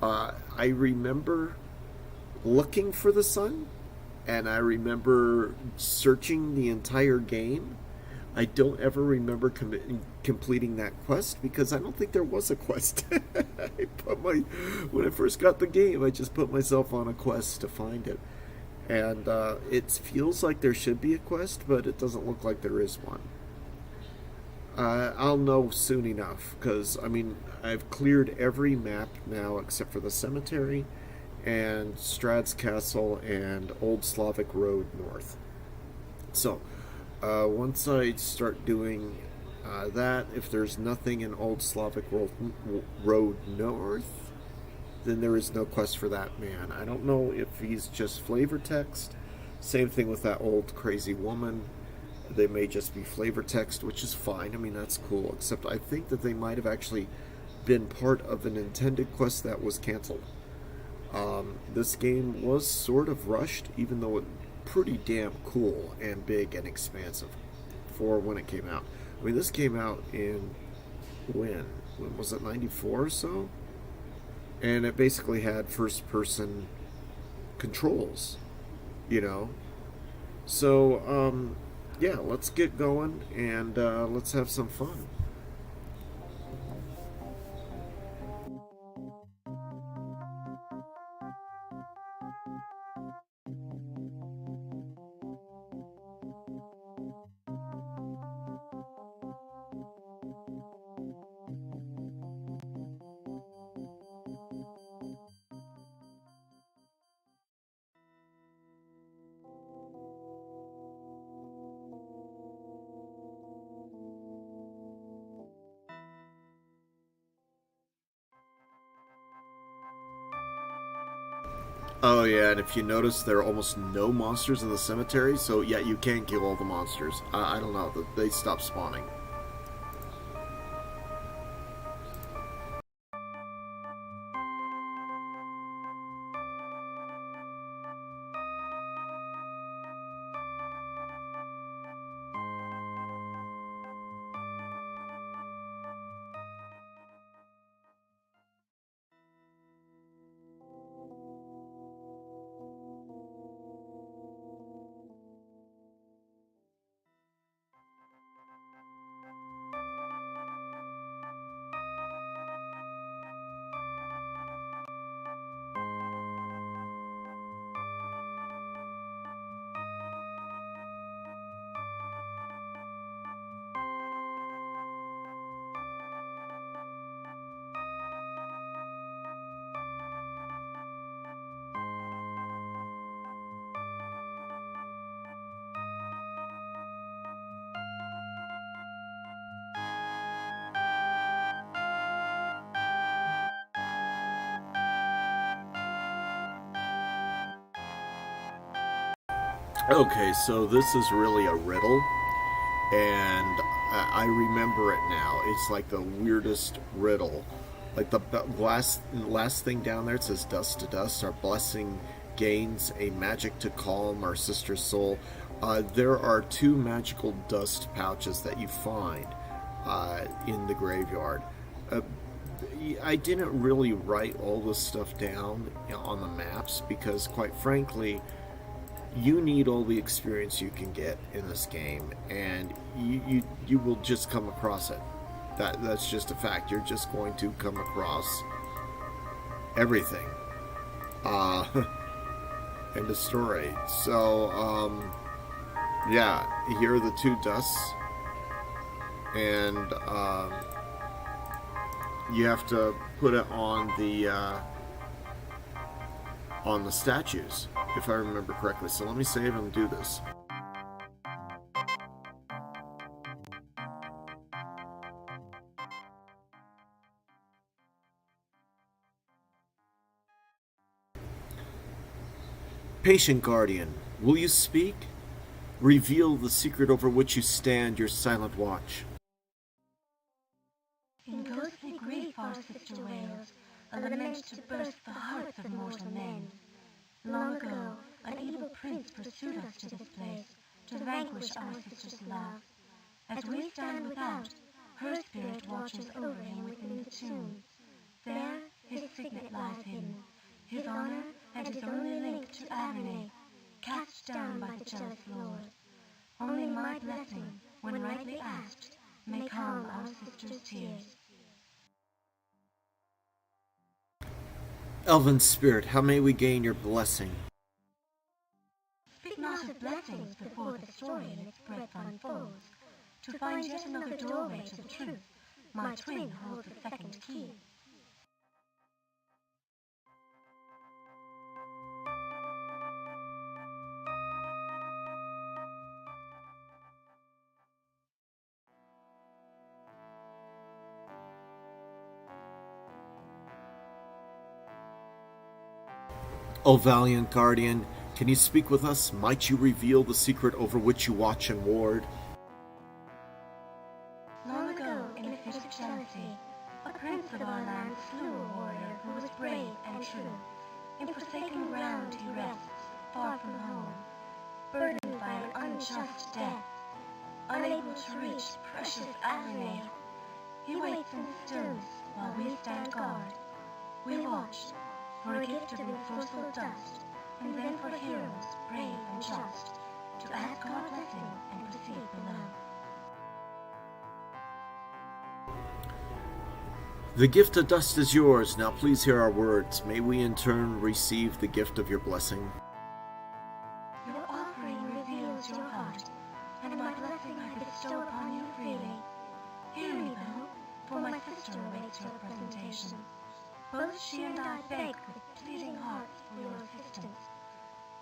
I remember looking for the son, and I remember searching the entire game. I don't ever remember completing that quest because I don't think there was a quest. When I first got the game, I just put myself on a quest to find it. And it feels like there should be a quest, but it doesn't look like there is one. I'll know soon enough, because, I mean, I've cleared every map now except for the cemetery and Strahd's Castle and Old Slavic Road North. So, once I start doing that, if there's nothing in Old Slavic Road North, then there is no quest for that man. I don't know if he's just flavor text. Same thing with that old crazy woman. They may just be flavor text, which is fine. I mean, that's cool. Except I think that they might have actually been part of an intended quest that was canceled. This game was sort of rushed, even though it's pretty damn cool and big and expansive for when it came out. I mean, this came out in when was it, 94 or so? And it basically had first-person controls, you know? So, yeah, let's get going and let's have some fun. Oh yeah, and if you notice, there are almost no monsters in the cemetery, so yeah, you can kill all the monsters. I don't know, they stopped spawning. Okay, so this is really a riddle, and I remember it now. It's like the weirdest riddle. Like the last thing down there, it says dust to dust. Our blessing gains a magic to calm our sister's soul. There are 2 magical dust pouches that you find in the graveyard. I didn't really write all this stuff down on the maps because, quite frankly, you need all the experience you can get in this game, and you will just come across it. That's just a fact. You're just going to come across everything and destroy it. So, yeah, here are the two dusts, and you have to put it on the statues, if I remember correctly. So let me save and do this. Patient Guardian, will you speak? Reveal the secret over which you stand your silent watch. In ghostly grief our sister wails, a lament to burst the hearts of mortal men. Long ago, an evil prince pursued us to this place, to vanquish our sister's love. As we stand without, her spirit watches over him within the tomb. There, his signet lies hidden, his honor and his only link to Avernay, cast down by the jealous lord. Only my blessing, when rightly asked, may calm our sister's tears. Elven spirit, how may we gain your blessing? Speak not of blessings before the story in its breadth unfolds. To find yet another doorway to the truth, my twin holds the second key. O valiant guardian, can you speak with us? Might you reveal the secret over which you watch and ward? Long ago, in a fit of jealousy, a prince of our land slew a warrior who was brave and true. In forsaken ground he rests, far from home, burdened by an unjust death, unable to reach precious Avernay. He waits in stillness while we stand guard. We watch for a gift of enforceful dust, and then for heroes brave and just, to ask our blessing and proceed below. The gift of dust is yours. Now please hear our words. May we in turn receive the gift of your blessing. Your offering reveals your heart, and my blessing I bestow upon you freely. Hear me, though, for my sister awaits your presentation. Both she and I beg with pleading hearts for your assistance.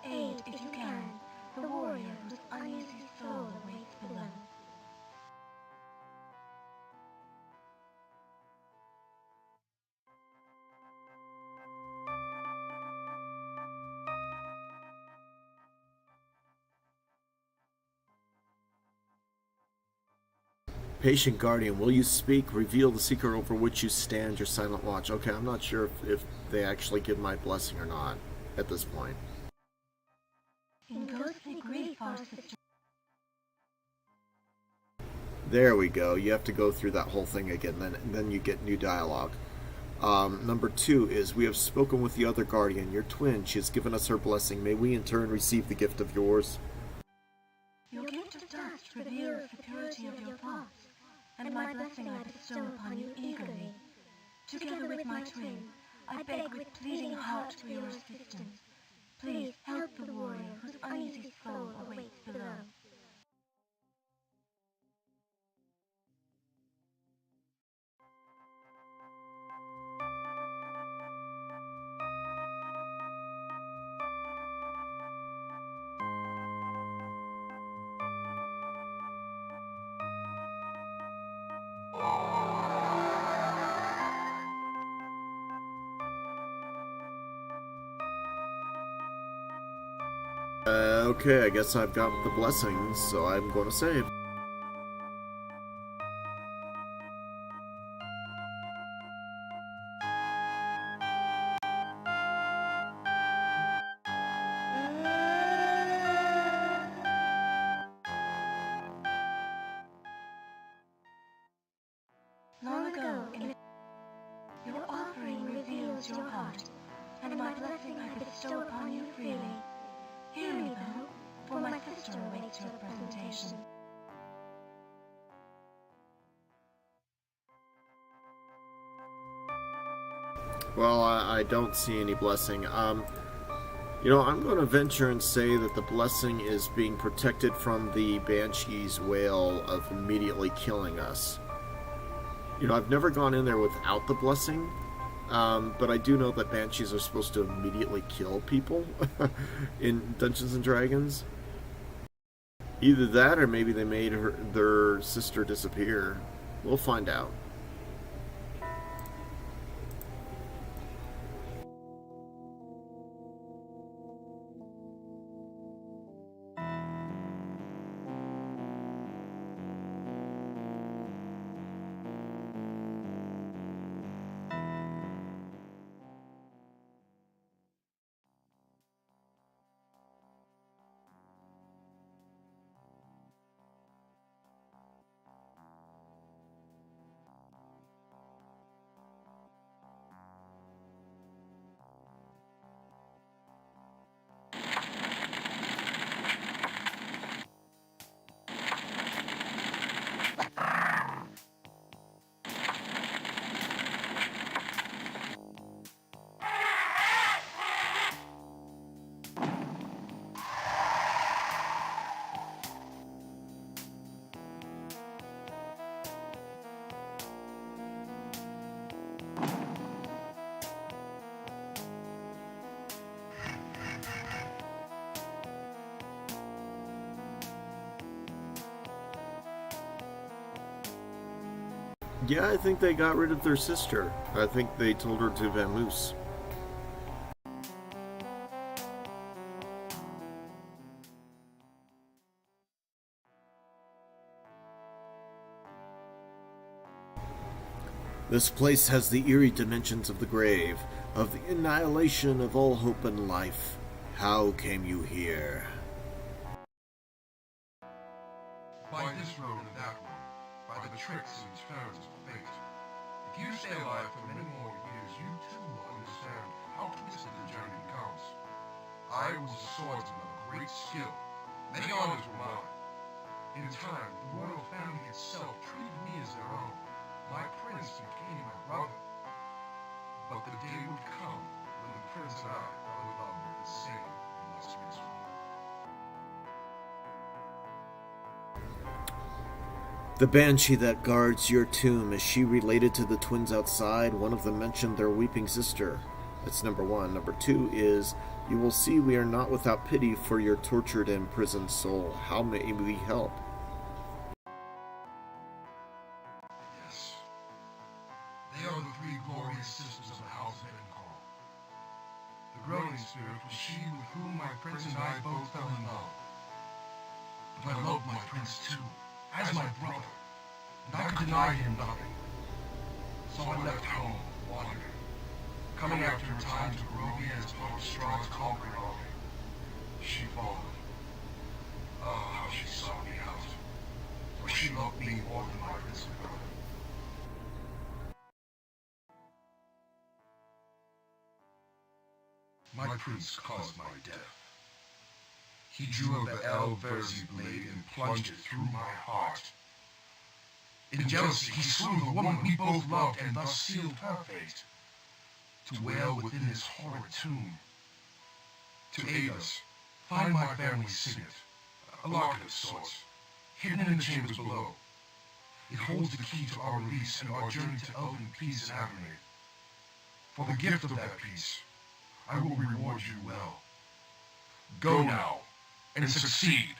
Aid, if you can, the warrior whose uneasy soul awaits below. Patient guardian, will you speak? Reveal the secret over which you stand your silent watch. Okay, I'm not sure if they actually give my blessing or not at this point. In ghostly grief our sister... There we go. You have to go through that whole thing again, then you get new dialogue. Number 2 is, we have spoken with the other guardian, your twin. She has given us her blessing. May we in turn receive the gift of yours. Your gift of dust reveals the purity of your thoughts, and my blessing I bestow upon you eagerly. Together with my twin, I beg with pleading heart for your assistance. Please help the warrior whose uneasy soul awaits below. Okay, I guess I've got the blessings, so I'm going to save. Long ago, your offering reveals your heart, and my blessing I bestow upon you freely. Hear me, though, for my sister awaits your presentation. Well, I don't see any blessing. I'm going to venture and say that the blessing is being protected from the Banshee's wail of immediately killing us. I've never gone in there without the blessing, but I do know that Banshees are supposed to immediately kill people in Dungeons and Dragons. Either that, or maybe they made their sister disappear. We'll find out. Yeah, I think they got rid of their sister. I think they told her to vamoose. This place has the eerie dimensions of the grave, of the annihilation of all hope and life. How came you here? By this road and that one, by the tricks and turns of fate. If you stay alive for many more years, you too will understand how twisted the journey becomes. I was a swordsman of great skill. Many honors were mine. In time, the royal family itself treated me as their own. My prince became my brother. But the day would come when the prince and I fell in love with the same illustrious woman. The banshee that guards your tomb, is she related to the twins outside? One of them mentioned their weeping sister. That's number one. Number two is, you will see we are not without pity for your tortured and imprisoned soul. How may we help? Yes. They are the three glorious sisters of the House of Encall. The groaning spirit was she with whom my prince and I both fell in love. But I loved my prince too, as my brother, and I could deny him nothing. So I left home, wandering, coming after a time to Barovia as part of Strahd's conquering army. She followed. Oh, how she sought me out, for she loved me more than my princely brother. My prince caused my death. He drew a Ba'el Verzi blade and plunged it through my heart. In jealousy, he slew the woman we both loved and thus sealed her fate. To wail within his horrid tomb. To aid us, find my family's signet, a locket of sorts, hidden in the chambers below. It holds the key to our release and our journey to elven peace and Avernate. For the gift of that peace, I will reward you well. Go now, and succeed.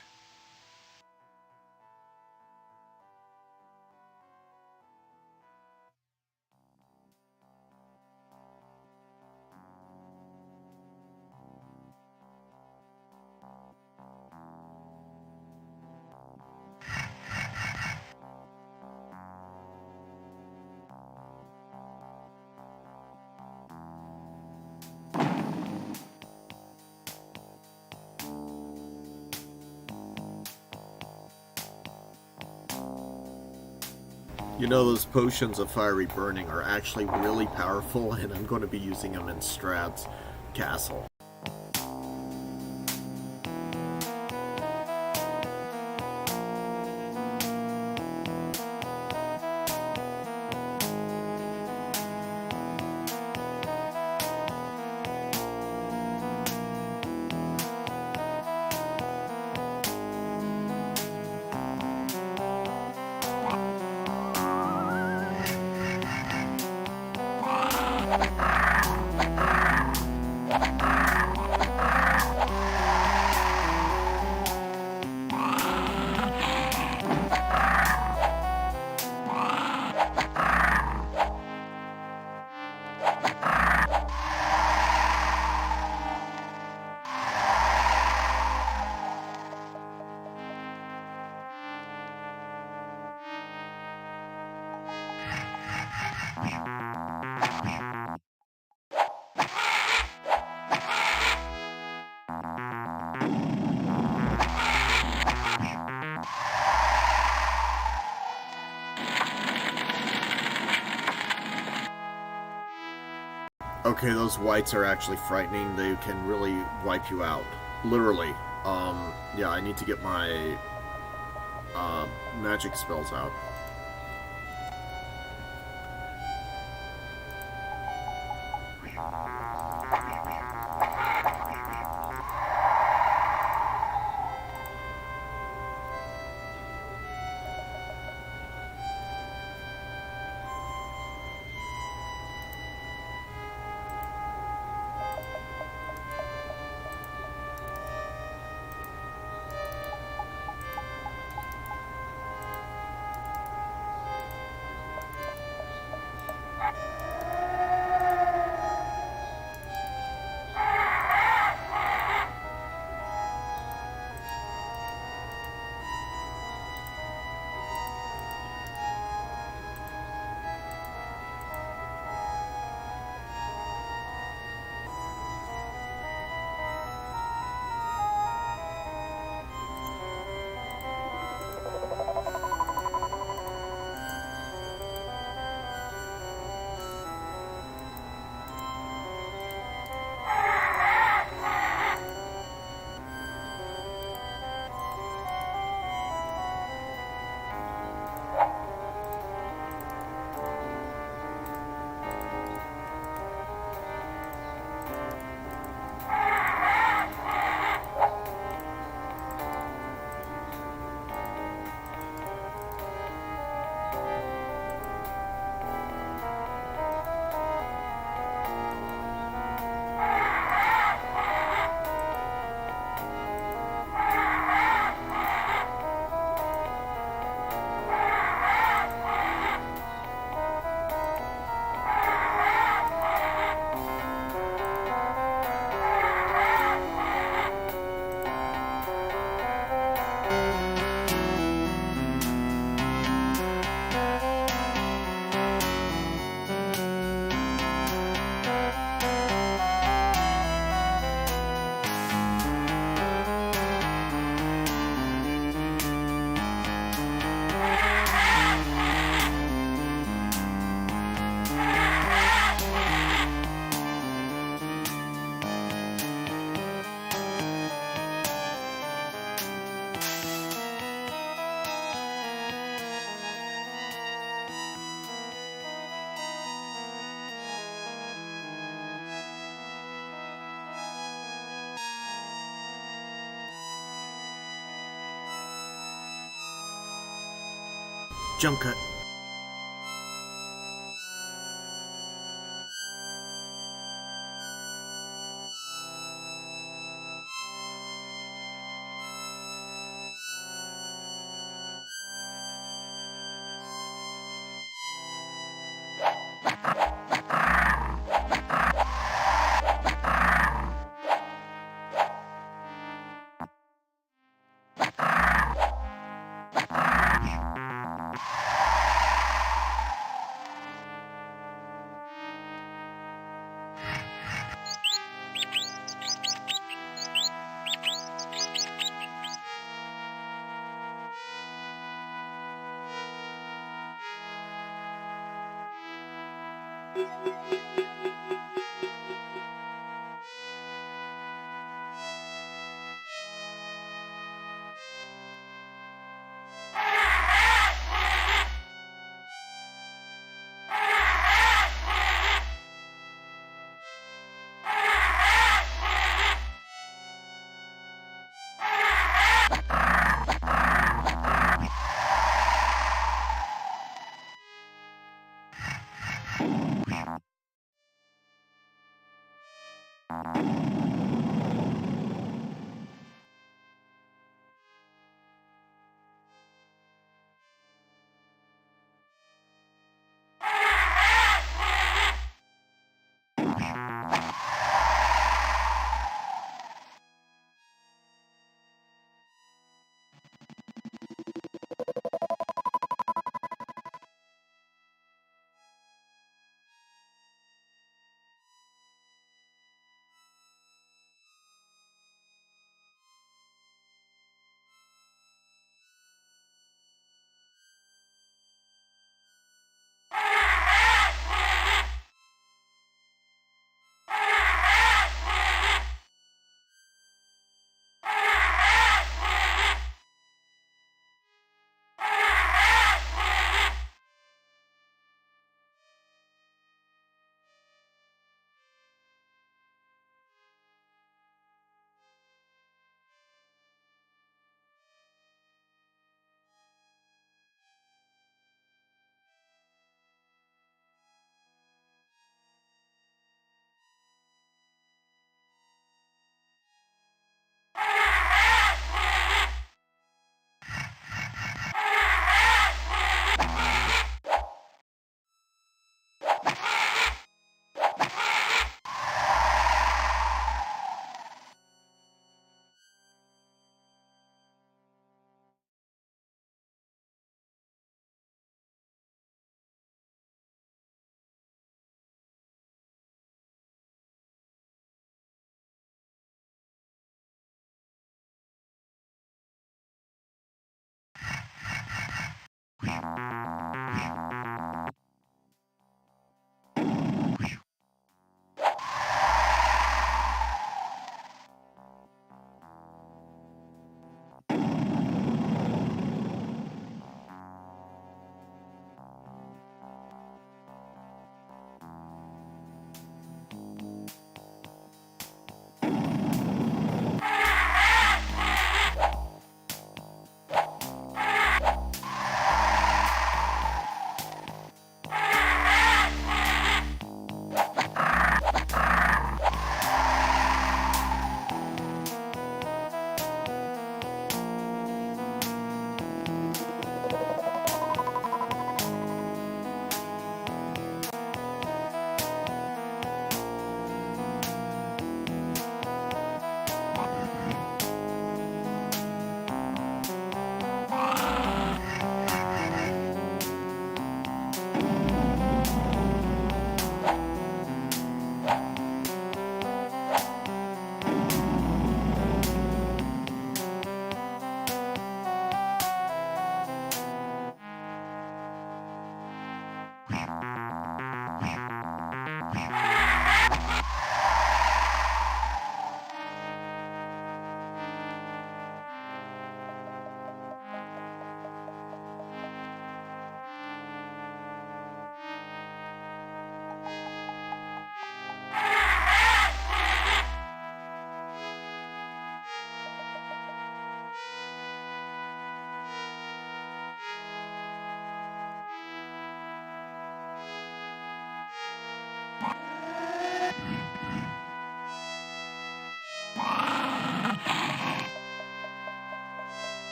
Those potions of fiery burning are actually really powerful, and I'm going to be using them in Strahd's castle. Okay, those whites are actually frightening. They can really wipe you out. Literally. Yeah, I need to get my magic spells out. Jump cut.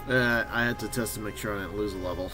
I had to test to make sure I didn't lose a level.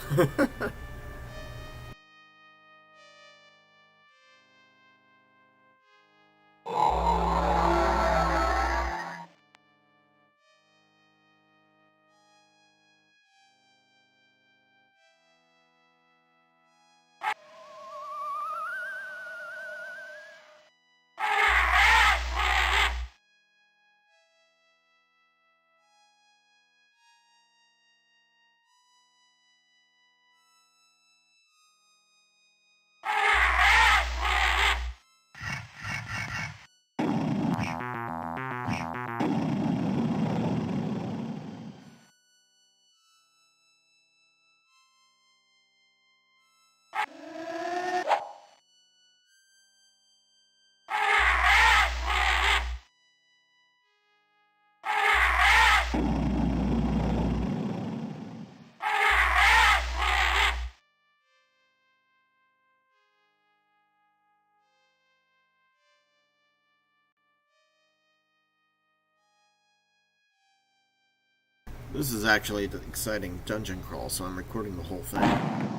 This is actually an exciting dungeon crawl, so I'm recording the whole thing.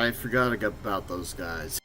I forgot about those guys.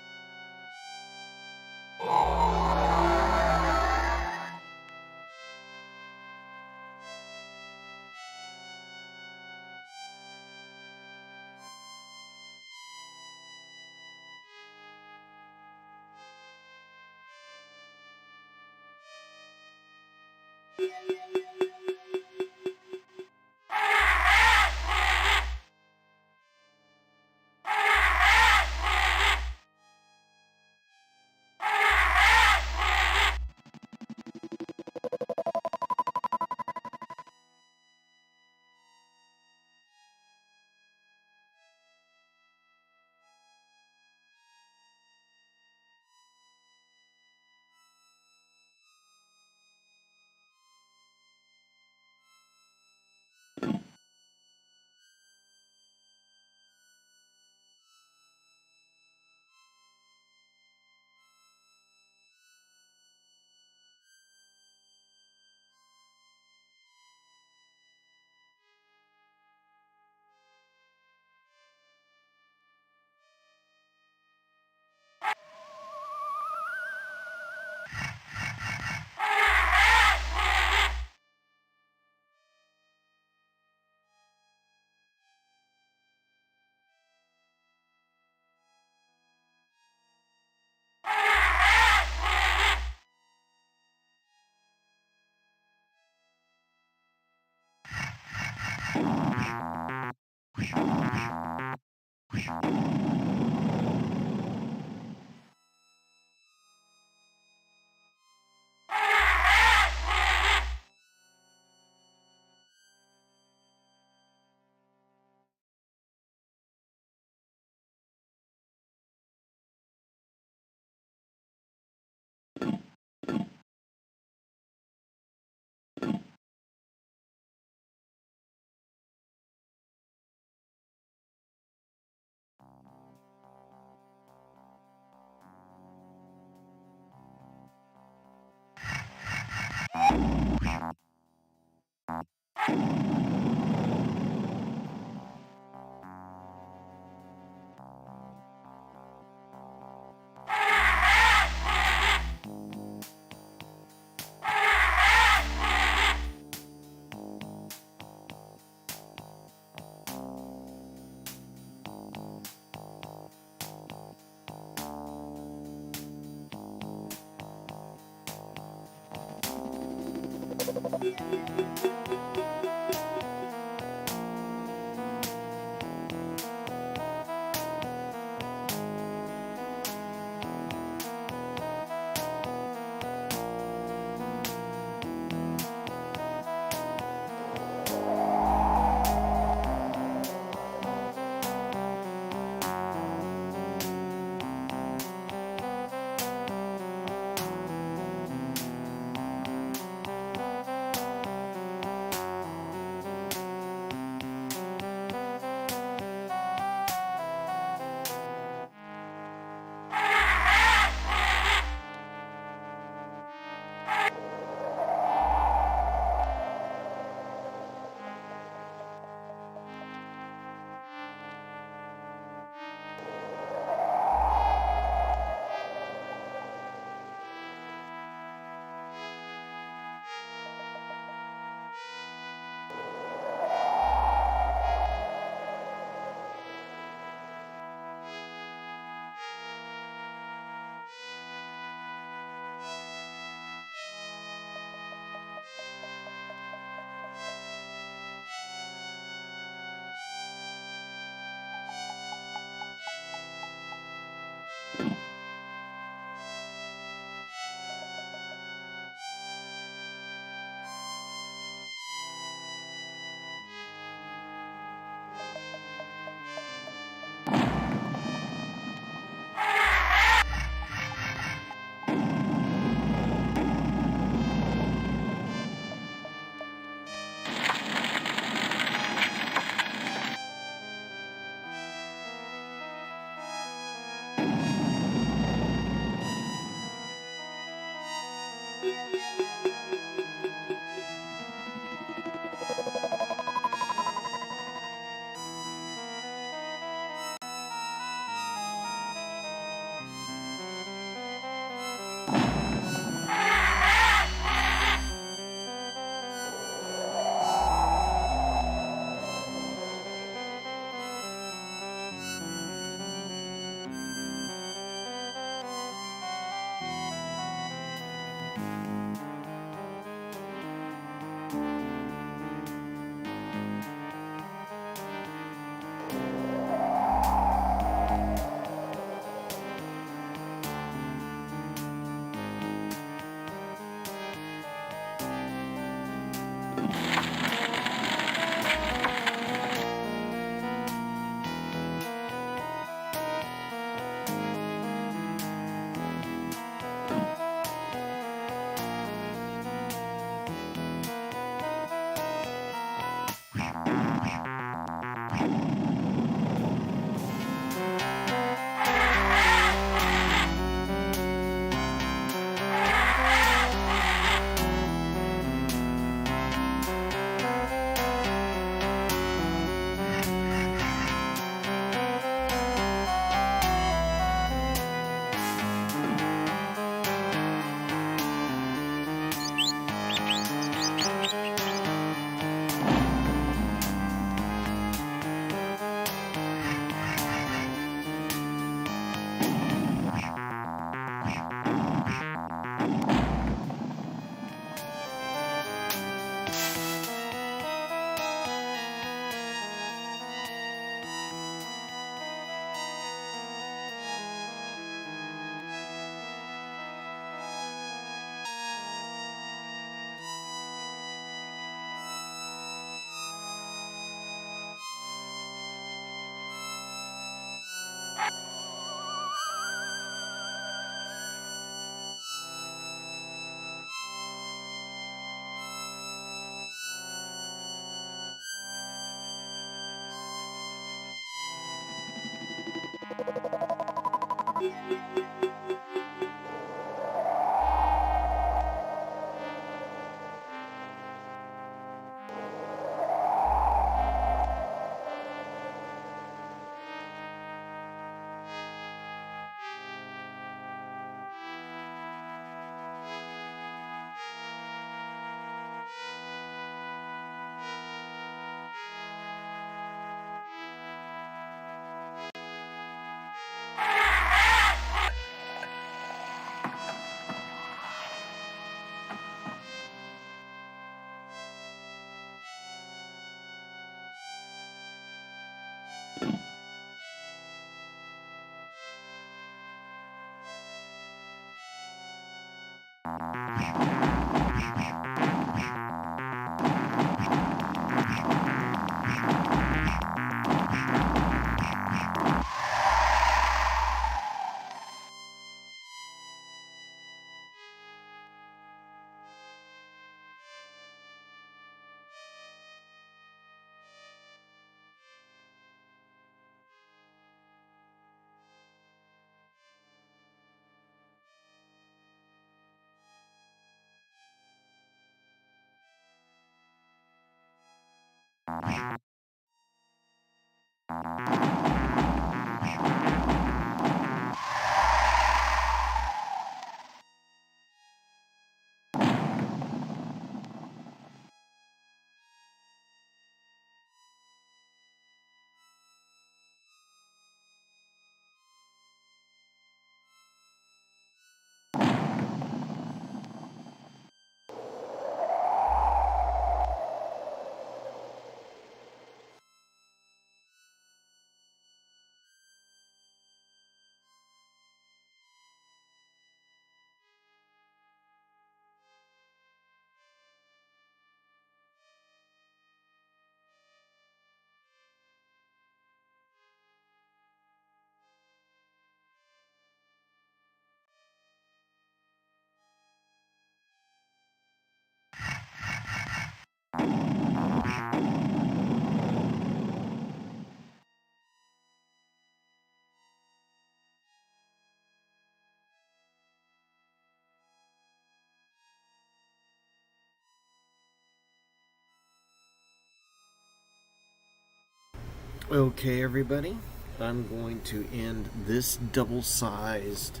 Okay, everybody, I'm going to end this double-sized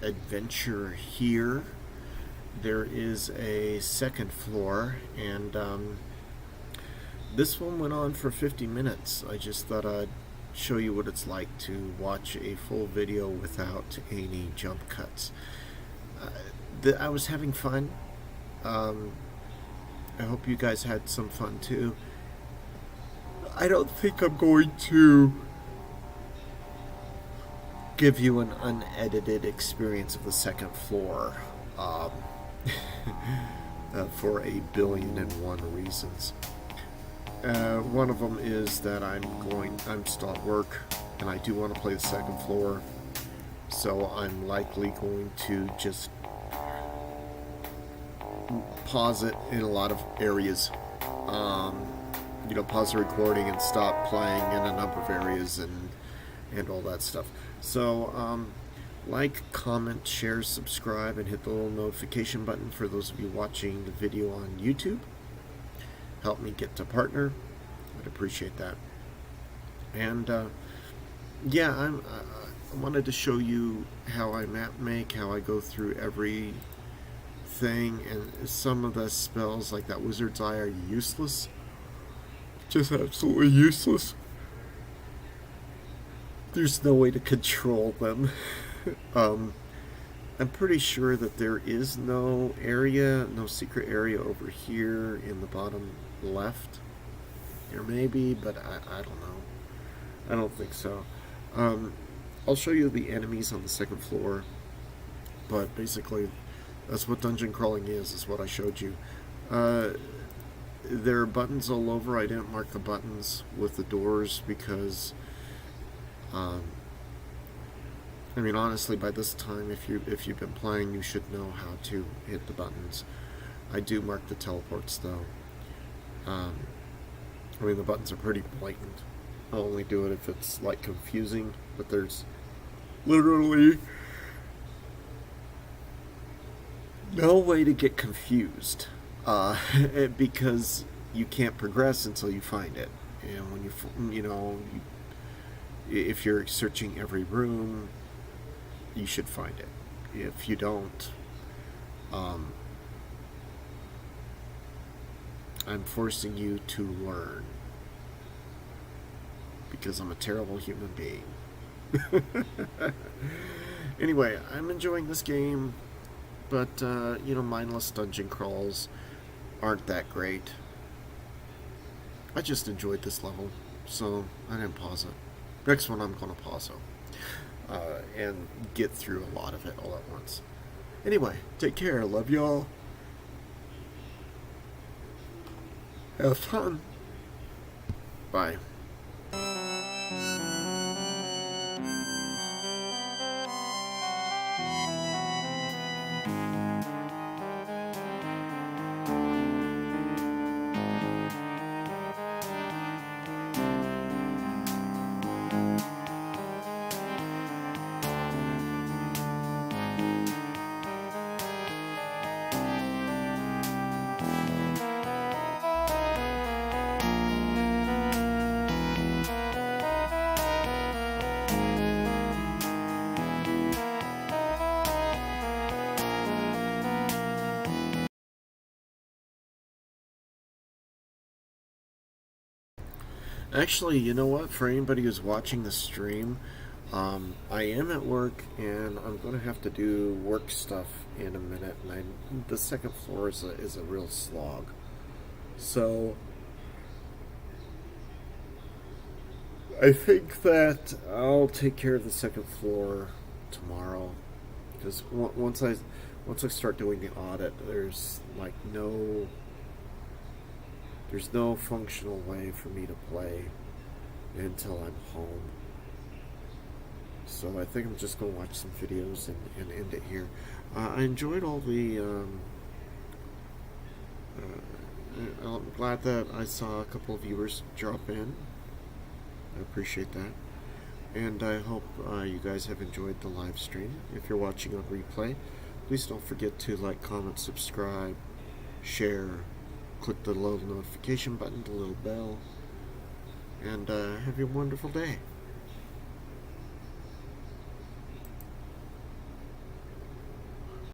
adventure here. There is a second floor, and this one went on for 50 minutes. I just thought I'd show you what it's like to watch a full video without any jump cuts. I was having fun. I hope you guys had some fun too. I don't think I'm going to give you an unedited experience of the second floor for 1,000,000,001 reasons. One of them is that I'm still at work and I do want to play the second floor, so I'm likely going to just pause it in a lot of areas. Pause the recording and stop playing in a number of areas and all that stuff. So, like, comment, share, subscribe, and hit the little notification button for those of you watching the video on YouTube. Help me get to partner. I'd appreciate that. And, yeah, I wanted to show you how I map make, how I go through every thing, and some of the spells, like that Wizard's Eye, are useless. Just absolutely useless. There's no way to control them. I'm pretty sure that there is no secret area over here in the bottom left. There may be, but I don't know. I don't think so. I'll show you the enemies on the second floor, but basically that's what dungeon crawling is what I showed you. There are buttons all over. I didn't mark the buttons with the doors because I mean, honestly, by this time, if you've been playing, you should know how to hit the buttons. I do mark the teleports, though. I mean, the buttons are pretty blatant. I'll only do it if it's, like, confusing, but there's literally no way to get confused, because you can't progress until you find it. And when if you're searching every room, you should find it. If you don't, I'm forcing you to learn because I'm a terrible human being. Anyway, I'm enjoying this game, but mindless dungeon crawls aren't that great. I just enjoyed this level, so I didn't pause it. Next one I'm going to pause it and get through a lot of it all at once. Anyway, take care. Love y'all. Have fun. Bye. Actually, you know what? For anybody who's watching the stream, I am at work, and I'm going to have to do work stuff in a minute. And the second floor is a real slog. So I think that I'll take care of the second floor tomorrow, because once I start doing the audit, there's no functional way for me to play until I'm home. So I think I'm just going to watch some videos and end it here. I enjoyed all the... I'm glad that I saw a couple of viewers drop in. I appreciate that. And I hope you guys have enjoyed the live stream. If you're watching on replay, please don't forget to like, comment, subscribe, share, click the little notification button, the little bell, and have a wonderful day.